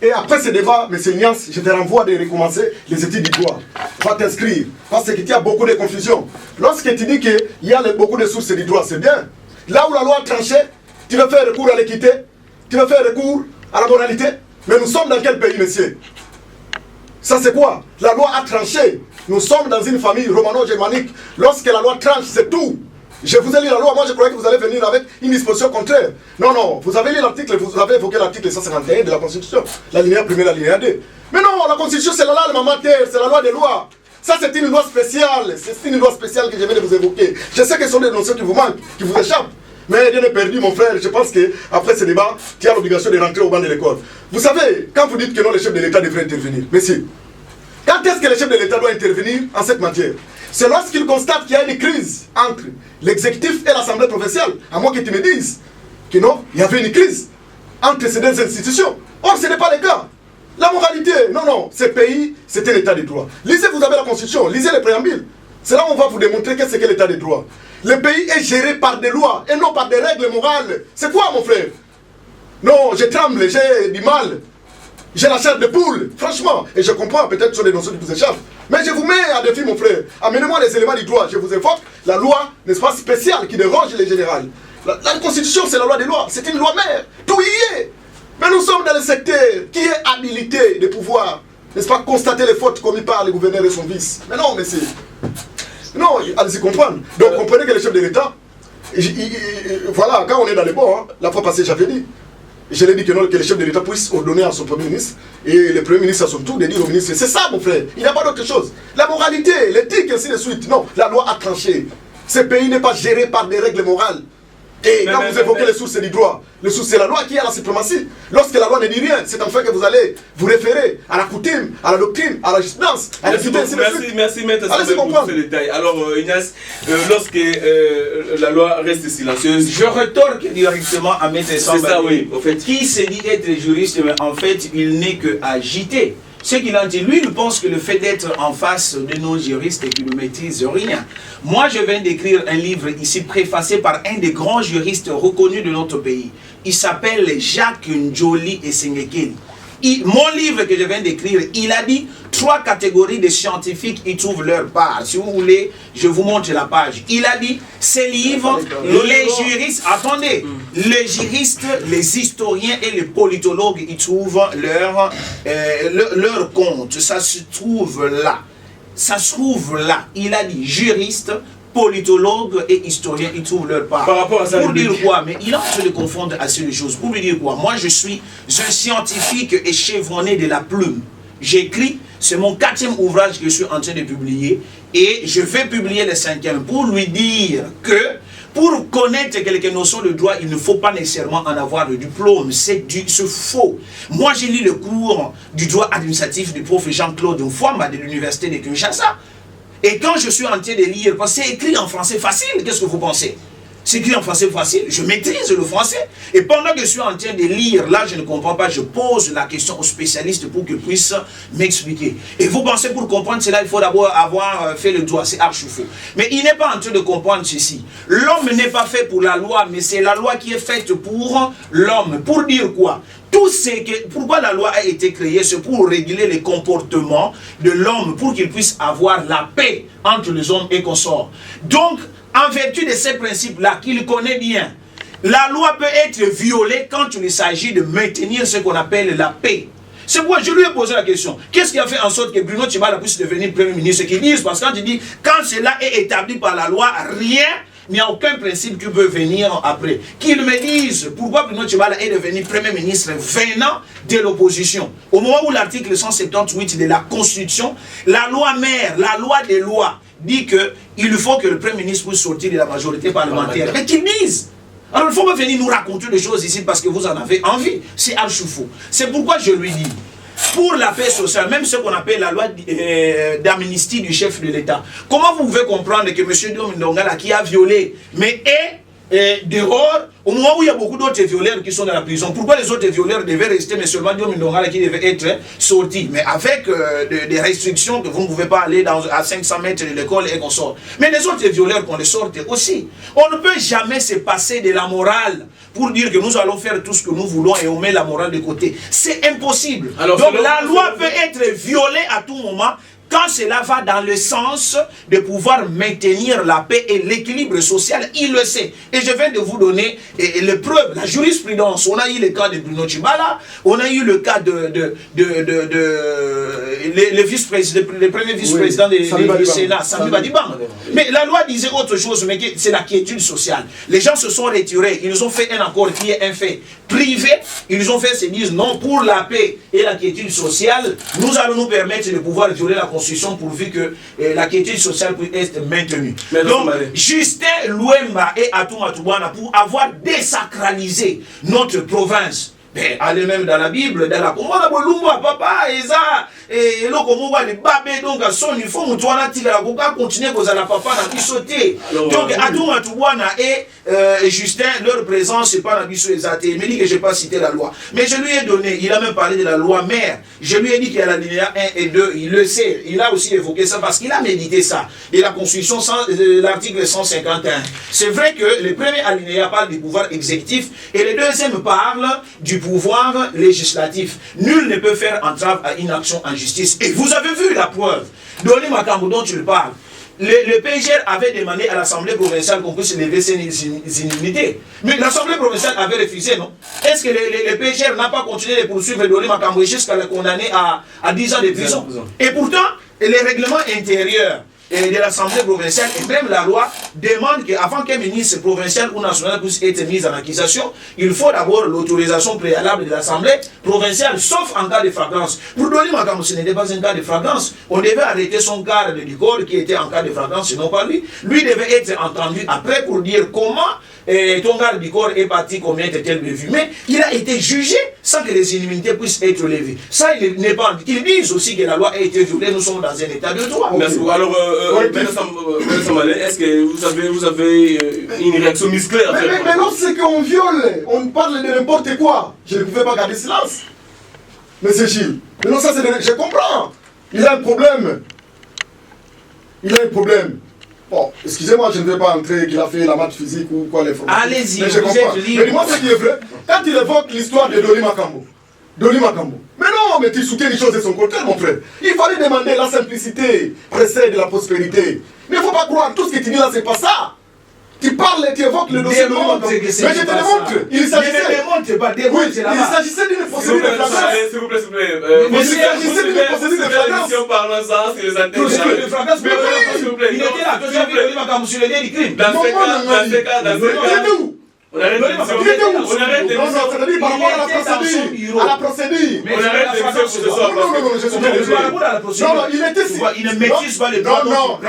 Et après ce débat, M. Nias, je te renvoie de recommencer les études du droit. Va t'inscrire. Parce qu'il y a beaucoup de confusion. Lorsque tu dis qu'il y a beaucoup de sources du droit, c'est bien. Là où la loi a tranché, tu veux faire recours à l'équité, tu veux faire recours à la moralité. Mais nous sommes dans quel pays, monsieur? Ça c'est quoi? La loi a tranché. Nous sommes dans une famille romano-germanique. Lorsque la loi tranche, c'est tout. Je vous ai lu la loi, moi je croyais que vous allez venir avec une disposition contraire. Non, vous avez lu l'article, vous avez évoqué l'article 151 de la Constitution, l'alinéa 1er, l'alinéa 2. Mais non, la Constitution c'est la loi alimentaire, c'est la loi des lois. Ça c'est une loi spéciale, c'est une loi spéciale que je viens de vous évoquer. Je sais que ce sont des notions qui vous manquent, qui vous échappent. Mais rien n'est perdu, mon frère. Je pense qu'après ce débat, tu as l'obligation de rentrer au banc de l'école. Vous savez, quand vous dites que non, le chef de l'État devrait intervenir, messieurs, quand est-ce que le chef de l'État doit intervenir en cette matière? C'est lorsqu'il constate qu'il y a une crise entre l'exécutif et l'Assemblée provinciale. À moins que tu me dises que non, il y avait une crise entre ces deux institutions. Or, ce n'est pas le cas. La moralité, non, ce pays, c'est un état de droit. Lisez, vous avez la Constitution, lisez les préambules. C'est là où on va vous démontrer qu'est-ce que l'état de droit. Le pays est géré par des lois et non par des règles morales. C'est quoi, mon frère? Non, je tremble, j'ai du mal. J'ai la chair de poule, franchement. Et je comprends, peut-être sur des notions qui vous échappent. Mais je vous mets à défi, mon frère. Amenez-moi les éléments du droit. Je vous évoque la loi, n'est-ce pas, spéciale qui déroge les générales. La Constitution, c'est la loi des lois. C'est une loi mère. Tout y est. Mais nous sommes dans le secteur qui est habilité de pouvoir, n'est-ce pas, constater les fautes commises par le gouverneur et son vice. Mais non, mais c'est... Non, allez-y comprendre. Donc, comprenez que le chef de l'État, voilà, quand on est dans les bons, hein, la fois passée, j'avais dit, je l'ai dit que non, que le chef de l'État puisse ordonner à son Premier ministre et le Premier ministre à son tour de dire au ministre, c'est ça mon frère, il n'y a pas d'autre chose. La moralité, l'éthique, ainsi de suite. Non, la loi a tranché. Ce pays n'est pas géré par des règles morales. Et quand vous évoquez les sources du droit, les sources c'est la loi qui a la suprématie. Lorsque la loi ne dit rien, c'est enfin que vous allez vous référer à la coutume, à la doctrine, à la jurisprudence, à l'équité, ainsi de suite. Merci, maître Samuel, pour ce détail. Alors, Ignace, lorsque la loi reste silencieuse... Je retorque directement à maître Samuel. C'est ça, oui, au fait. Qui se dit être juriste, mais en fait, il n'est qu'agité. Ce qu'il en dit, lui, il pense que le fait d'être en face de nos juristes et qu'il ne maîtrise rien. Moi, je viens d'écrire un livre ici préfacé par un des grands juristes reconnus de notre pays. Il s'appelle Jacques Njoli Esengekeli. Mon livre que je viens d'écrire, il a dit 3 catégories de scientifiques, ils trouvent leur part. Si vous voulez, je vous montre la page. Il a dit, ces livres, les juristes, attendez, les juristes, les historiens et les politologues, ils trouvent leur compte. Ça se trouve là. Ça se trouve là. Il a dit juriste, politologues et historiens, ils trouvent leur part. Par rapport à ça, pour dire quoi? Mais il est en train de confondre assez de choses. Pour lui dire quoi? Moi, je suis un scientifique et chevronné de la plume. J'écris, c'est mon 4e ouvrage que je suis en train de publier et je vais publier le 5e pour lui dire que pour connaître quelques notions de droit, il ne faut pas nécessairement en avoir le diplôme. C'est faux. Moi, j'ai lu le cours du droit administratif du prof Jean-Claude Mfwamba de l'université de Kinshasa. Et quand je suis en train de lire, parce que c'est écrit en français facile, qu'est-ce que vous pensez? C'est écrit en français facile, je maîtrise le français. Et pendant que je suis en train de lire, là je ne comprends pas, je pose la question aux spécialistes pour qu'ils puissent m'expliquer. Et vous pensez pour comprendre cela, il faut d'abord avoir fait le droit, c'est archi faux. Mais il n'est pas en train de comprendre ceci. L'homme n'est pas fait pour la loi, mais c'est la loi qui est faite pour l'homme. Pour dire quoi? Tout ce que, pourquoi la loi a été créée, c'est pour réguler les comportements de l'homme, pour qu'il puisse avoir la paix entre les hommes et consorts. Donc, en vertu de ces principes-là, qu'il connaît bien, la loi peut être violée quand il s'agit de maintenir ce qu'on appelle la paix. C'est pourquoi je lui ai posé la question. Qu'est-ce qui a fait en sorte que Bruno Tshibala puisse devenir Premier ministre? Ce qu'ils disent, parce que quand il dit, quand cela est établi par la loi, rien, il n'y a aucun principe qui peut venir après. Qu'ils me disent pourquoi Bruno Tshibala est devenu Premier ministre venant de l'opposition. Au moment où l'article 178 de la Constitution, la loi mère, la loi des lois, dit qu'il faut que le Premier ministre puisse sortir de la majorité parlementaire. Mais qu'ils disent. Alors il ne faut pas venir nous raconter des choses ici parce que vous en avez envie. C'est archi faux. C'est pourquoi je lui dis, pour la paix sociale, même ce qu'on appelle la loi d'amnistie du chef de l'État, comment vous pouvez comprendre que M. Domindongala qui a violé, mais est dehors, au moment où il y a beaucoup d'autres violeurs qui sont dans la prison, pourquoi les autres violeurs devaient rester, mais seulement Domindongala qui devait être sorti? Mais avec des restrictions que vous ne pouvez pas aller à 500 mètres de l'école et qu'on sort. Mais les autres violeurs qu'on les sorte aussi. On ne peut jamais se passer de la morale pour dire que nous allons faire tout ce que nous voulons et on met la morale de côté. C'est impossible. Alors, donc la loi peut être violée à tout moment quand cela va dans le sens de pouvoir maintenir la paix et l'équilibre social. Il le sait. Et je viens de vous donner les preuves, la jurisprudence. On a eu le cas de Bruno Tshibala, on a eu le cas le premier vice-président du Sénat, Sami Badibanga. Mais la loi disait autre chose, mais c'est la quiétude sociale. Les gens se sont retirés, ils ont fait un accord qui est un fait privé. Ils ont fait, se disent non, pour la paix et la quiétude sociale, nous allons nous permettre de pouvoir violer la Constitution pourvu que la quiétude sociale puisse être maintenue. Donc, Justin Luemba et Atouma Toubana, pour avoir désacralisé notre province, mais allez même dans la Bible, dans la Commande, papa, Eza, et le Commande, les babés, donc à son niveau, on doit continuer à la papa, n'a pu sauter. Donc, Atouma Toubana et Justin, leur présence, c'est pas la mission exacte. Il me dit que je n'ai pas cité la loi. Mais je lui ai donné, il a même parlé de la loi mère. Je lui ai dit qu'il y a l'alinéa 1 et 2, il le sait. Il a aussi évoqué ça parce qu'il a médité ça. Et la Constitution, l'article 151. C'est vrai que le premier alinéa parle du pouvoir exécutif et le deuxième parle du pouvoir législatif. Nul ne peut faire entrave à une action en justice. Et vous avez vu la preuve. Donnez ma cambo dont tu le parles. le PGR avait demandé à l'Assemblée provinciale qu'on puisse lever ses immunités. Mais l'Assemblée provinciale avait refusé, non? Est-ce que le PGR n'a pas continué de poursuivre Dolly Makambo jusqu'à le condamner à 10 ans de prison? Et pourtant, les règlements intérieurs de l'Assemblée provinciale et même la loi demandent qu'avant qu'un ministre provincial ou national puisse être mis en accusation, il faut d'abord l'autorisation préalable de l'Assemblée provinciale, sauf en cas de flagrance. Pour Dolly Makambo, ce n'était pas un cas de flagrance. On devait arrêter son garde du corps qui était en cas de flagrance, sinon pas lui. Lui devait être entendu après pour dire comment ton garde du corps est parti, combien était-elle vu. Mais il a été jugé sans que les immunités puissent être levées. Ça, il n'est pas. Ils disent aussi que la loi a été violée, nous sommes dans un état de droit. Merci beaucoup. Alors, est-ce que vous avez une réaction musculaire? Mais lorsqu'on viole, on parle de n'importe quoi. Je ne pouvais pas garder silence. Monsieur Gilles, mais non, ça c'est... Je comprends. Il a un problème. Il a un problème. Bon, excusez-moi, je ne vais pas entrer qu'il a fait la maths physique ou quoi les formes. Allez-y, mais je comprends. Mais dis-moi ce qui est vrai. Quand il évoque l'histoire de Dolly Makambo, mais non, mais tu soutiens les choses de son côté, mon frère. Il fallait demander la simplicité précède la prospérité. Mais il ne faut pas croire, tout ce que tu dis là, c'est pas ça. Tu parles et tu évoques le dossier de Dolly Makambo. Mais je te démontre. Il s'agissait d'une procédure de flagrance. S'il vous plaît. Il s'agissait d'une procédure de flagrance. Il était là, quand j'ai vu Dolly Makambo sur le lieu du crime. Dans ce cas, on arrête l'émission. Non, c'est-à-dire par rapport à la procédure. Mais on arrête l'émission pour ce soir. Non, il était... Il ne maîtrise pas le droit. Non,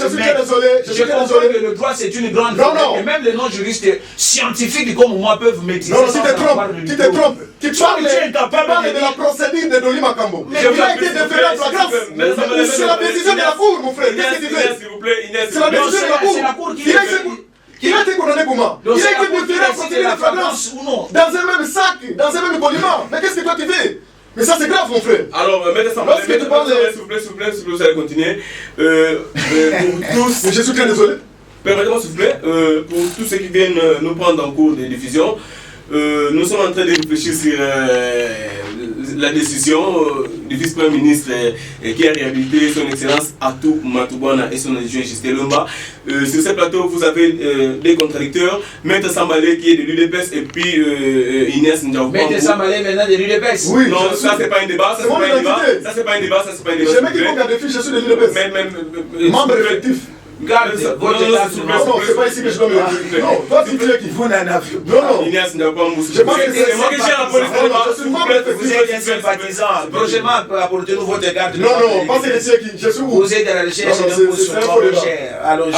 je suis très désolé. Je comprends que le droit c'est une grande chose. Et même les non-juristes scientifiques comme moi peuvent maîtriser. Non, tu te trompes. Tu parles de la procédure de Dolly Makambo. Il a été déféré en flagrance. C'est la décision de la Cour, mon frère. Qu'est-ce que tu fais? S'il vous plaît, Inès. C'est la décision de la Cour. Il a été condamné comment? Il a été déféré en procédure de flagrance. Dans un même sac, dans un même poliment. Mais qu'est-ce que toi tu fais? Mais ça c'est grave, mon frère. Alors, mettez ça, s'il vous plaît, vous allez continuer. Pour tous... Mais je suis très désolé. Permettez-moi, s'il vous plaît, pour tous ceux qui viennent nous prendre en cours de diffusion, nous sommes en train de réfléchir sur la décision du vice-premier ministre qui a réhabilité son excellence Atou Matoubana et son adjoint Justin Lomba. Sur ce plateau, vous avez des contradicteurs, Maître Sambalé qui est de l'UDPS et puis Inès Ndiaou. Maître Sambalé maintenant de l'UDPS. Oui, non, ça c'est pas un débat, ça c'est pas un débat. J'ai même qui compte des fiches, je suis de l'UDPS. Membre effectif. Garde votre état. Non, c'est pas ici que je dois me dire. Non, toi tu es qui? Vous n'en avez plus. Non. Inès Ndiaou Moussou. Je pense que c'est moi que j'ai la police de vous êtes un sympathisant. Prochainement, apportez-nous votre carte. Non, pas c'est ici qui. Je suis où? Vous êtes à la recherche d'un poste cher. Alors,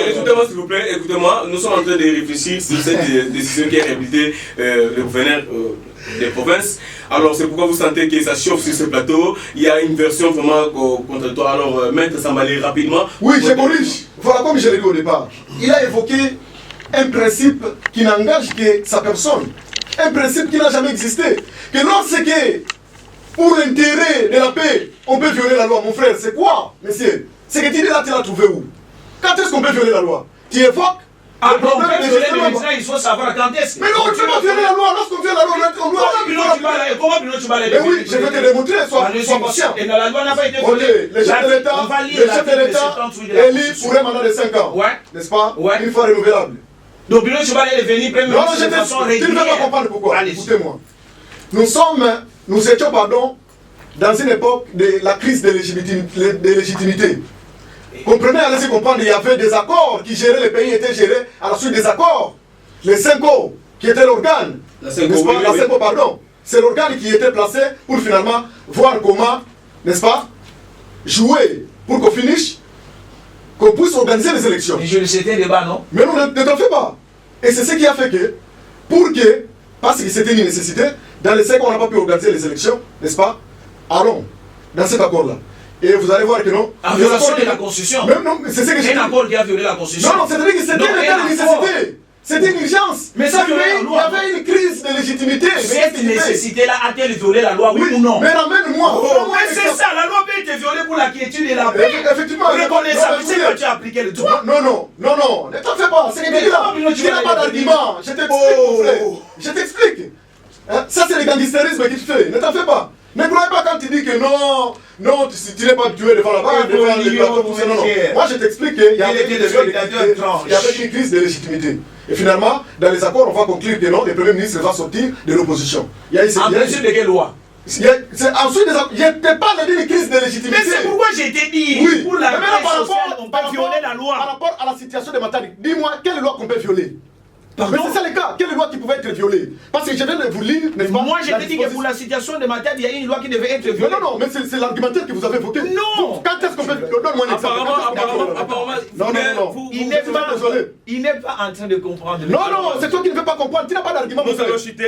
écoutez-moi s'il vous plaît, écoutez-moi. Nous sommes en train de réfléchir sur cette décision qui a réhabilité le gouverneur des provinces. Alors c'est pourquoi vous sentez que ça chauffe sur ce plateau. Il y a une version vraiment contradictoire. Alors Maître Sambalé, rapidement. Oui, je corrige. Voilà, comme je l'ai dit au départ. Il a évoqué un principe qui n'engage que sa personne. Un principe qui n'a jamais existé. Que lorsque, pour l'intérêt de la paix, on peut violer la loi. Mon frère, c'est quoi, monsieur? C'est que tu dis là, tu l'as trouvé où? Quand est-ce qu'on peut violer la loi? Tu évoques le problème de il faut savoir quand est-ce. Mais non, tu vas violer la loi. Lorsqu'on viole la loi, on doit... Comment tu vas Mais oui, je vais te démontrer, sois patient. Et la loi n'a pas été violée. Les chefs de l'État élus pour un mandat de 5 ans. N'est-ce pas? Une fois renouvelable. Donc Bruno Tchibala est venu prendre de façon régulière. Tu ne vas pas comprendre pourquoi. Écoutez-moi. Nous étions, dans une époque de la crise de légitimité. Comprenez, allez-y comprendre, il y avait des accords qui géraient, les pays étaient gérés à la suite des accords. Les 5 ans, qui était l'organe, c'est l'organe qui était placé pour finalement voir comment, n'est-ce pas, jouer pour qu'on finisse, qu'on puisse organiser les élections. Mais je le sais, un débat, non? Mais non, ne t'en fais pas. Et c'est ce qui a fait que, parce que c'était une nécessité, dans les 5 ans, on n'a pas pu organiser les élections, n'est-ce pas? Allons dans cet accord-là. Et vous allez voir que non. En violation de la Constitution. Même non, c'est ce que j'ai dit. Un accord qui a violé la Constitution. Non, c'est-à-dire que c'était un état de nécessité. C'était une urgence. Mais ça, il y avait une crise de légitimité. Cette nécessité-là a-t-elle violé la loi, oui ou non? Mais ramène-moi. Mais c'est ça, la loi peut être violée pour la quiétude et la paix. Effectivement. Reconnaissable, c'est que tu as appliqué le droit. Non, ne t'en fais pas. C'est que tu n'as pas d'argument. Je t'explique, mon frère. Je t'explique. Ça, c'est le gangstérisme qui te fait. Ne t'en fais pas. Ne croyez pas quand tu dis que non, non, tu n'es pas tué devant la barre, devant les plateaux, tout ça. Non, non. Moi, je t'explique qu'il y avait une crise de légitimité. Et finalement, dans les accords, on va conclure que non, le Premier ministre va sortir de l'opposition. En principe de quelle loi? Ensuite, il n'y a pas une crise de légitimité. Mais c'est pourquoi j'ai été dit, oui. Pour la paix sociale, on peut violer la loi. Par rapport à la situation de Matadi, dis-moi, quelle loi qu'on peut violer? Mais c'est ça les gars, quelle loi qui pouvait être violée? Parce que je viens de vous lire, n'est-ce pas? Moi j'ai dit que pour la situation de Matadi, il y a une loi qui devait être violée. Non, mais c'est l'argumentaire que vous avez évoqué. Non. Quand est-ce qu'on peut... Donne-moi un exemple. Apparemment, non. Il n'est pas en train de comprendre. Non, c'est toi qui ne veux pas comprendre. Tu n'as pas d'argument. Nous allons chuter.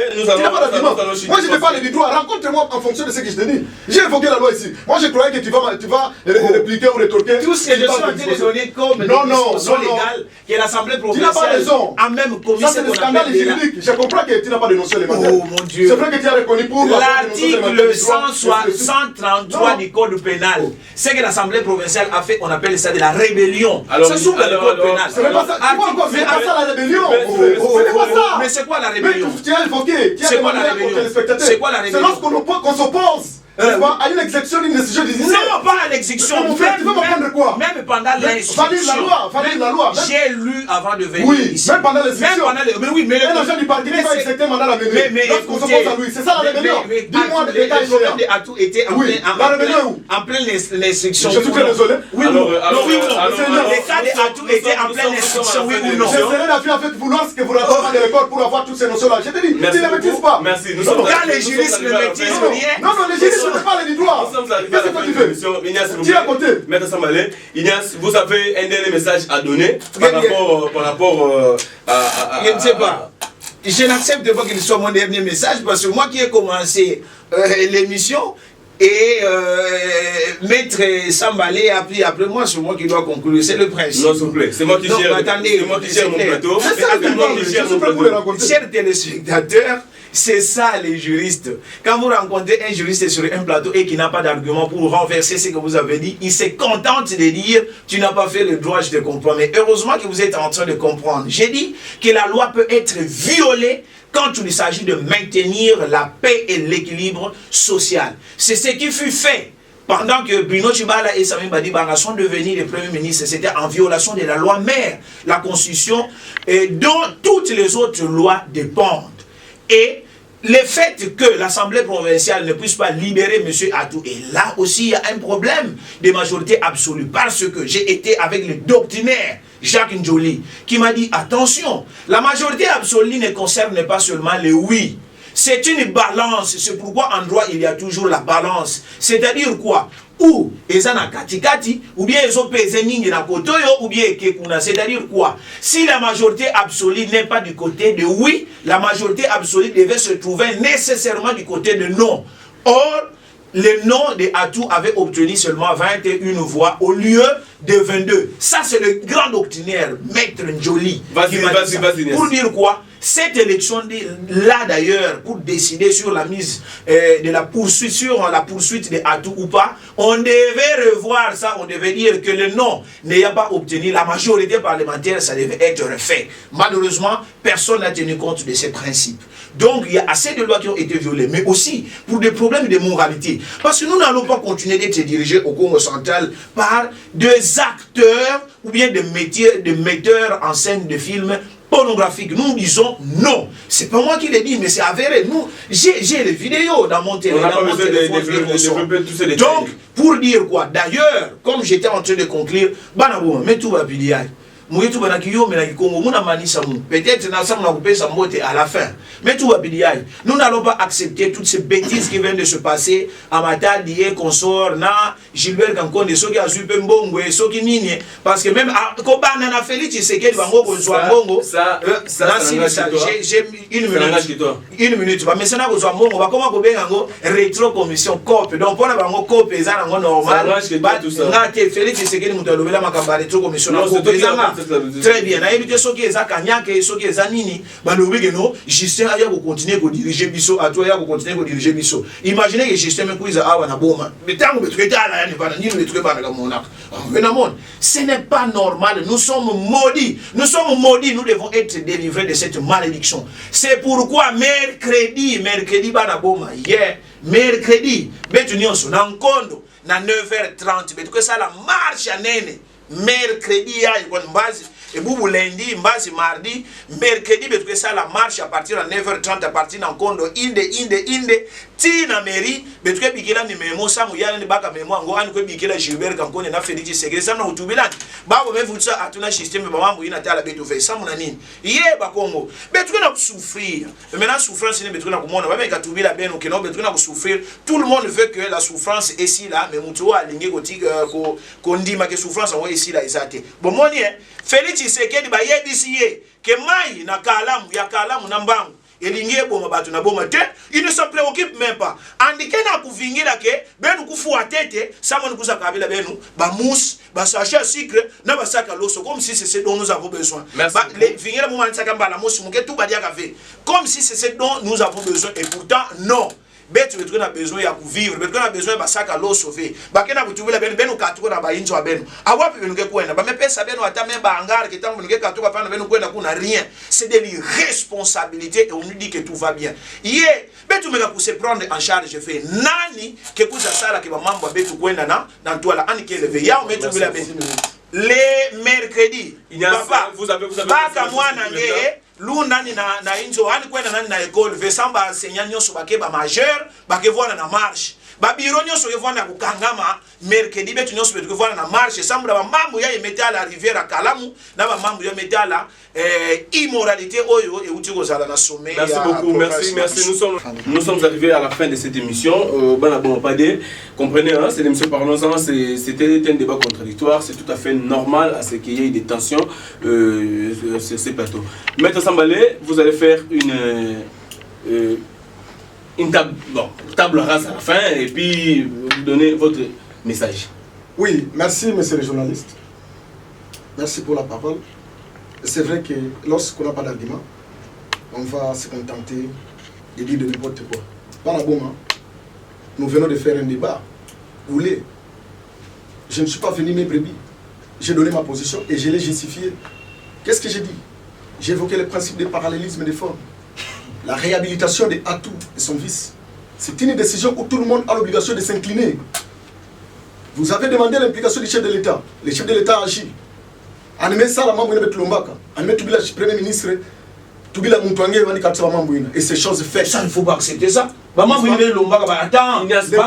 Moi je te parle du droit. Rencontre-moi en fonction de ce que je te dis. J'ai évoqué la loi ici. Moi je croyais que tu vas répliquer ou rétorquer. Tout ce que je suis en train de donner comme disposition légale, que l'Assemblée provinciale a même commis ça, c'est le scandale juridique. Je comprends que tu n'as pas de notion élémentaire. Oh mon Dieu. C'est vrai que tu as reconnu pour l'article 133 du Code pénal. Ce que l'Assemblée provinciale a fait, on appelle ça de la rébellion. C'est sous le Code pénal. Ce n'est pas ça. C'est pas ça la rébellion. Ce n'est pas ça. Mais c'est quoi la rébellion? Tu as évoqué. C'est quoi la rébellion? C'est quoi la rébellion? C'est lorsqu'on s'oppose à une exécution d'une décision judiciaire. Non, pas à l'exécution. Même pendant l'instruction. Valide la loi. J'ai lu avant de venir ici. Même pendant l'exécution. Mais oui, mais un agent du parti qui va exécuter un mandat à mener. Lorsqu'on s'oppose à lui, c'est ça la rébellion. Dis-moi les cas échéants. A tout été en pleine instruction. Je suis très désolé. Oui ou non? Les cas de Atou étaient en pleine instruction, oui ou non? Je serais d'avis en fait vouloir ce que vous n'avez pas de l'école pour avoir toutes ces notions-là. Je te dis, tu ne les maîtrises pas. Merci. Quand les juristes ne maîtrisent rien. Non, les juristes ne parlent du droit. Qu'est-ce que tu fais? Ignace, tu es à côté. Maître Sambalé, Ignace, vous avez un dernier message à donner par rapport à... Je ne sais pas. Je n'accepte pas qu'il soit mon dernier message parce que moi qui ai commencé l'émission et Maître Sambalé a pris après moi, c'est moi qui dois conclure. C'est le principe. Non, s'il vous plaît. C'est moi qui gère mon plateau. Chers téléspectateurs, c'est ça les juristes. Quand vous rencontrez un juriste sur un plateau et qui n'a pas d'argument pour renverser ce que vous avez dit, il se contente de dire tu n'as pas fait le droit, je te comprends. Mais heureusement que vous êtes en train de comprendre. J'ai dit que la loi peut être violée quand il s'agit de maintenir la paix et l'équilibre social. C'est ce qui fut fait. Pendant que Bruno Tshibala et Samim Badibanga sont devenus les premiers ministres, c'était en violation de la loi mère, la constitution, dont toutes les autres lois dépendent. Et le fait que l'Assemblée provinciale ne puisse pas libérer M. Atou, et là aussi il y a un problème de majorité absolue, parce que j'ai été avec le doctrinaire Jacques Njoli, qui m'a dit attention, la majorité absolue ne concerne pas seulement les oui. C'est une balance, c'est pourquoi en droit il y a toujours la balance. C'est-à-dire quoi? Ou ils ont katikati, ou bien ils ont pesé ningi na kotoyo, ou bien kekuna. C'est-à-dire quoi? Si la majorité absolue n'est pas du côté de oui, la majorité absolue devait se trouver nécessairement du côté de non. Or, le nom de Atou avait obtenu seulement 21 voix au lieu de 22. Ça, c'est le grand doctrinaire, Maître Njoli. Vas-y. Pour dire quoi? Cette élection-là, d'ailleurs, pour décider sur la mise de la poursuite, sur la poursuite de Atou ou pas, on devait revoir ça, on devait dire que le nom n'ayant pas obtenu la majorité parlementaire, ça devait être refait. Malheureusement, personne n'a tenu compte de ces principes. Donc, il y a assez de lois qui ont été violées, mais aussi pour des problèmes de moralité. Parce que nous n'allons pas continuer d'être dirigés au Congo central par des acteurs ou bien des metteurs en scène de films pornographiques. Nous disons non. C'est pas moi qui l'ai dit, mais c'est avéré. Nous, j'ai les vidéos dans mon téléphone. Donc, pour dire quoi? D'ailleurs, comme j'étais en train de conclure, mais tout va bien. Peut-être à la fin. Mais tout va bien. Nous n'allons pas accepter toutes ces bêtises qui viennent de se passer à Matadi et consort, na Gilbert Kankonde, ceux qui a super bongo et ceux qui nini. Parce que même à Kobana na Félix, c'est qu'elle va reçoit bongo. J'ai une minute. Mais ça n'a pas bongo. On va comment qu'on rétro commission COP. Donc pour la bango COP, c'est normal. Félix, c'est qu'elle nous a levé la macamba rétro commission. Très bien. Na éviter ceux qui ont Kanyaka et ceux qui ont Nini. Justin a continuer à diriger Bisso, à toi, à continuer à diriger Bisso. Imaginez que Justin me couise à Wanaboma. Mais tant que vous êtes là, ce n'est pas normal. Nous sommes maudits. Nous sommes maudits. Nous devons être délivrés de cette malédiction. C'est pourquoi mercredi, Banaboma, hier, mercredi, Betunion, Nankondo. na 9h30 betuke sala marche ya nene mercredi ya ikon mbazi ebubu lundi mbazi mardi mercredi betuke sala marche à partir de 9h30 à partir na nkondo inde ti na mairie betuke bikila ni memo samu yana ni baka memo ngo ani ko bikila Gilbert Kankone na Félix Tshisekedi samu utubila babo mevutsa atuna système ba mambo ina tala betu fe samu na nini ye ba Kongo betuke na souffrir maintenant souffrance ni betuke na kumona ba meka tubila beno keno betuke na souffrir tout le monde veut que la souffrance est ici là mais mutu alinge ko ndima que souffrance en ici là isate bomoni Félix Tshisekedi ba yebisi ye ke mai na kalamu na mbangu elingie boma batu na boma te, il ne se préoccupe même pas. Andike na kuvingira ke benu kufu atete, samo ni kusa kabila benu ba mousse, ba sachet sucre na ba sac à l'eau comme si c'est ce dont nous avons besoin. Ba les vingira moment ça kamba la mousse muke tout ba dia kafe. Comme si c'est ce dont nous avons besoin et pourtant non. Betu betu na besoin ya kuvivre, betu na besoin ba sac à l'eau sauver. Ba kena kutubila benu katuko na ba inzo benu. Awapi benu ke kwenda, ba mepesa benu ata me ba angara ke tangu benu katuko pa na benu kwenda kuna rien. C'est de l'irresponsabilité et on nous dit que tout va bien. Hier, betu meka ku se prendre en charge je fais nani ke kuza sala ke ba mambo betu kwenda na toile ani ke lever. Ya metu bila benu. Les mercredis, papa, vous avez baka mwana ngeye lunda ni na inzo ani kwenda nani na école vesamba enseignant nyoso bakeba majeur bakevwana na marche babiro nyoso kevwana kukangama mercredi betu nyoso betu kevwana na marche sambula ba mambo ya yemete à la rivière à Kalamu na ba mambo ya yemete à la immoralité oyo et uti kozala na sommet. Merci beaucoup, merci. Nous sommes arrivés à la fin de cette émission. Comprenez, hein, c'est l'émission Parlons-en, c'était un débat contradictoire, c'est tout à fait normal à ce qu'il y ait des tensions sur ces plateaux. Maître Sambalé, vous allez faire une table rase à la fin et puis vous donner votre message. Oui, merci monsieur le journaliste. Merci pour la parole. C'est vrai que lorsqu'on n'a pas d'argument, on va se contenter de dire de n'importe quoi. Par la bombe, nous venons de faire un débat. Vous voulez, je ne suis pas venu mes brebis. J'ai donné ma position et je l'ai justifiée. Qu'est-ce que j'ai dit? J'ai évoqué le principe du parallélisme des formes. La réhabilitation des atouts et son vice. C'est une décision où tout le monde a l'obligation de s'incliner. Vous avez demandé l'implication du chef de l'État. Le chef de l'État agit. Animé ça la mambo ina betulombaka. Animé tubila premier ministre tubila muntu wange wani katsa mambo ina. Et c'est chose faite. Ça il faut pas accepter ça. Ba mambo ina betulombaka ba attends. Vous avez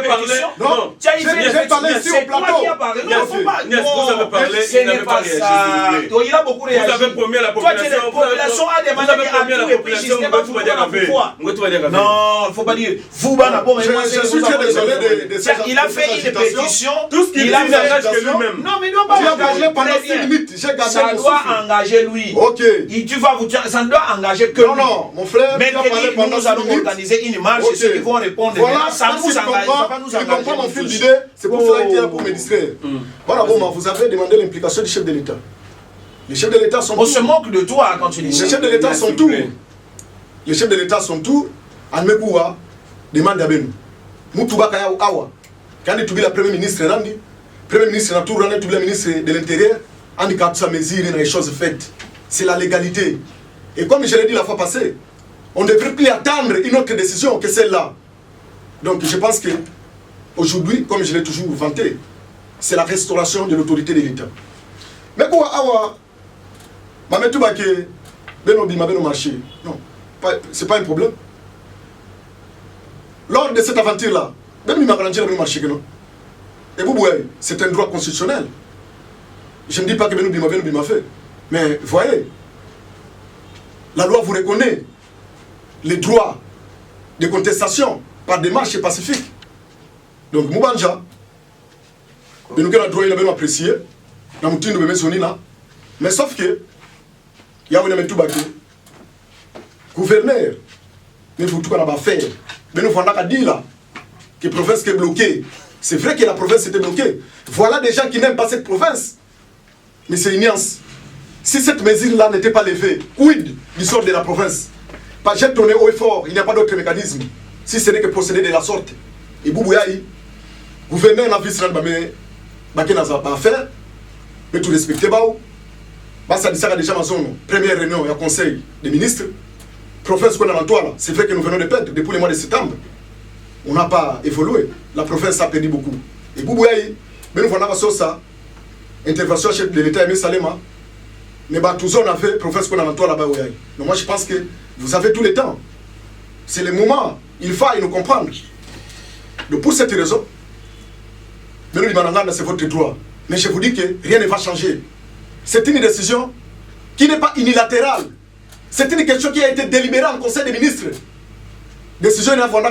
parlé. Non. J'ai parlé ici au plateau. Vous avez parlé. Ce n'est pas ça. Il a beaucoup réagi. Vous avez promis à la population. La population a demandé à tout et puis non, il faut pas dire vous bana bon mais moi je suis très désolé de ça. Il a fait une pétition. Tout ce qu'il n'engage que lui-même. Non mais il doit pas engager pendant 6 minutes. Ça doit engager lui. OK. Tu vas vous ça ne doit engager que lui. Non, mon frère, mais nous allons organiser une marche et ceux qui vont répondre. Voilà, ça nous engage, ça va nous tu engager. comprends mon fil d'idée, c'est pour cela qu'il y a pour me distraire. Voilà, bon, vous avez demandé l'implication du chef de l'État. Les chefs de l'État sont on se moque de toi quand tu dis ça. Les chefs de l'État sont tout. Les chefs de l'État sont tout. Almebouwa demande à Benou. Moutouba Kaya ou Awa. Quand tu es le Premier ministre, le Premier ministre n'a tout rendu, le ministre de l'Intérieur, on dit que ça mesure les choses faites. C'est la légalité. Et comme je l'ai dit la fois passée, on ne devrait plus attendre une autre décision que celle-là. Donc je pense que aujourd'hui, comme je l'ai toujours vanté, c'est la restauration de l'autorité de l'État. Mais pour Awa, Mametouba que Beno Bima Beno marché, non, c'est pas un problème. Lors de cette aventure-là, Beno Bima Beno marché, non. Et vous voyez, c'est un droit constitutionnel. Je ne dis pas que Beno Bima fait, mais voyez, la loi vous reconnaît les droits de contestation par démarche pacifique. Donc, Moubanja, nous avons le droit de apprécier, nous avons le droit de mais sauf que, il y a un gouverneur, mais il faut tout faire. Mais nous avons dit là, que la province est bloquée. C'est vrai que la province était bloquée. Voilà des gens qui n'aiment pas cette province. Mais c'est une nuance. Si cette mesure-là n'était pas levée, quid du sort de la province? Pas j'ai tourné haut et fort, il n'y a pas d'autre mécanisme. Si ce n'est que procéder de la sorte. Et Boubouyaï, gouverneur n'a vu cela, mais n'a pas faire, mais tout respecter. Ça dit ça déjà dans son première réunion, il y a conseil des ministres. Province qu'on a dans toi là, c'est vrai que nous venons de perdre depuis le mois de septembre. on n'a pas évolué. La province a perdu beaucoup. Et Boubouaï, mais nous voilà ça, intervention chef de l'État Aimé Salema, mais tous on a fait province qu'on a dans toi là-bas. Donc moi je pense que vous avez tout le temps. C'est le moment, il faut nous comprendre. Donc pour cette raison, c'est votre droit. Mais je vous dis que rien ne va changer. C'est une décision qui n'est pas unilatérale. C'est une question qui a été délibérée en Conseil des ministres. Décision n'a pas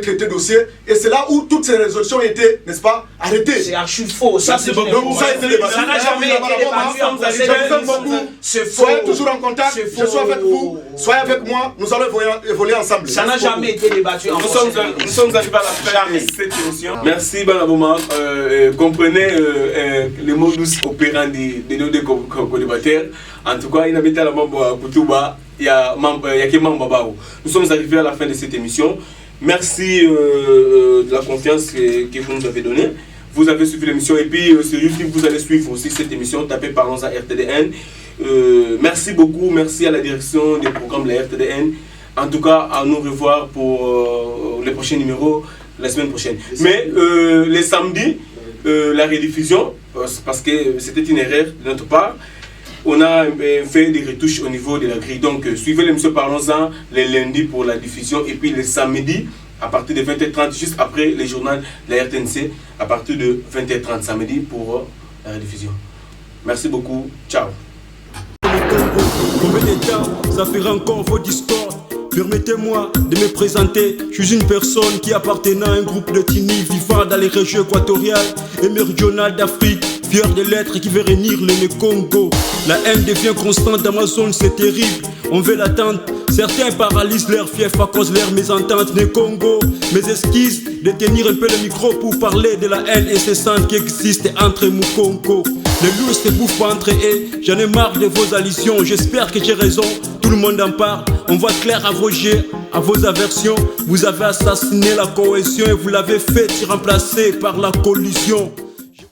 traiter dossier et c'est là où toutes ces résolutions ont été, n'est-ce pas, arrêtées. C'est archi faux. Ça, c'est bon. Ça n'a jamais été débattu en Conseil des ministres. C'est faux. Soyez toujours en contact. Je suis avec vous. Soyez avec moi. Nous allons évoluer ensemble. Ça n'a jamais été débattu en Conseil des ministres. Nous sommes arrivés à la fin de cette émission. Merci Banabouma. Comprenez les modus operandi de nos deux co-débatteurs. En tout cas, il n'habite à la Mambo Koutouba. Il y a Mambo Babao. Nous sommes arrivés à la fin de cette émission. Merci de la confiance que vous nous avez donnée. Vous avez suivi l'émission et puis sur YouTube, vous allez suivre aussi cette émission. Tapez Parlons à RTDN. Merci beaucoup. Merci à la direction des programmes de la RTDN. En tout cas, à nous revoir pour les prochains numéros la semaine prochaine. Mais les samedis, la rediffusion, parce que c'était une erreur de notre part, on a fait des retouches au niveau de la grille. Donc, suivez l'émission Parlons-en les lundis pour la diffusion et puis les samedis à partir de 20h30, juste après les journaux de la RTNC, à partir de 20h30 samedi pour la rediffusion. Merci beaucoup. Ciao. Combien de temps ça fera encore vos discords? Permettez-moi de me présenter. Je suis une personne qui appartenait à un groupe de Tini vivant dans les régions équatoriales et méridionales d'Afrique, fier de l'être qui veut réunir le Congo. La haine devient constante dans ma zone, c'est terrible. On veut l'attendre. Certains paralysent leur fief à cause de leur mésentente des Congo. Mes esquisses de tenir un peu le micro pour parler de la haine incessante qui existe entre Mukongo. Les loups se bouffent entre eux. J'en ai marre de vos allusions. J'espère que j'ai raison. Tout le monde en parle. On voit clair à vos jets, à vos aversions. Vous avez assassiné la cohésion et vous l'avez fait remplacer par la collusion.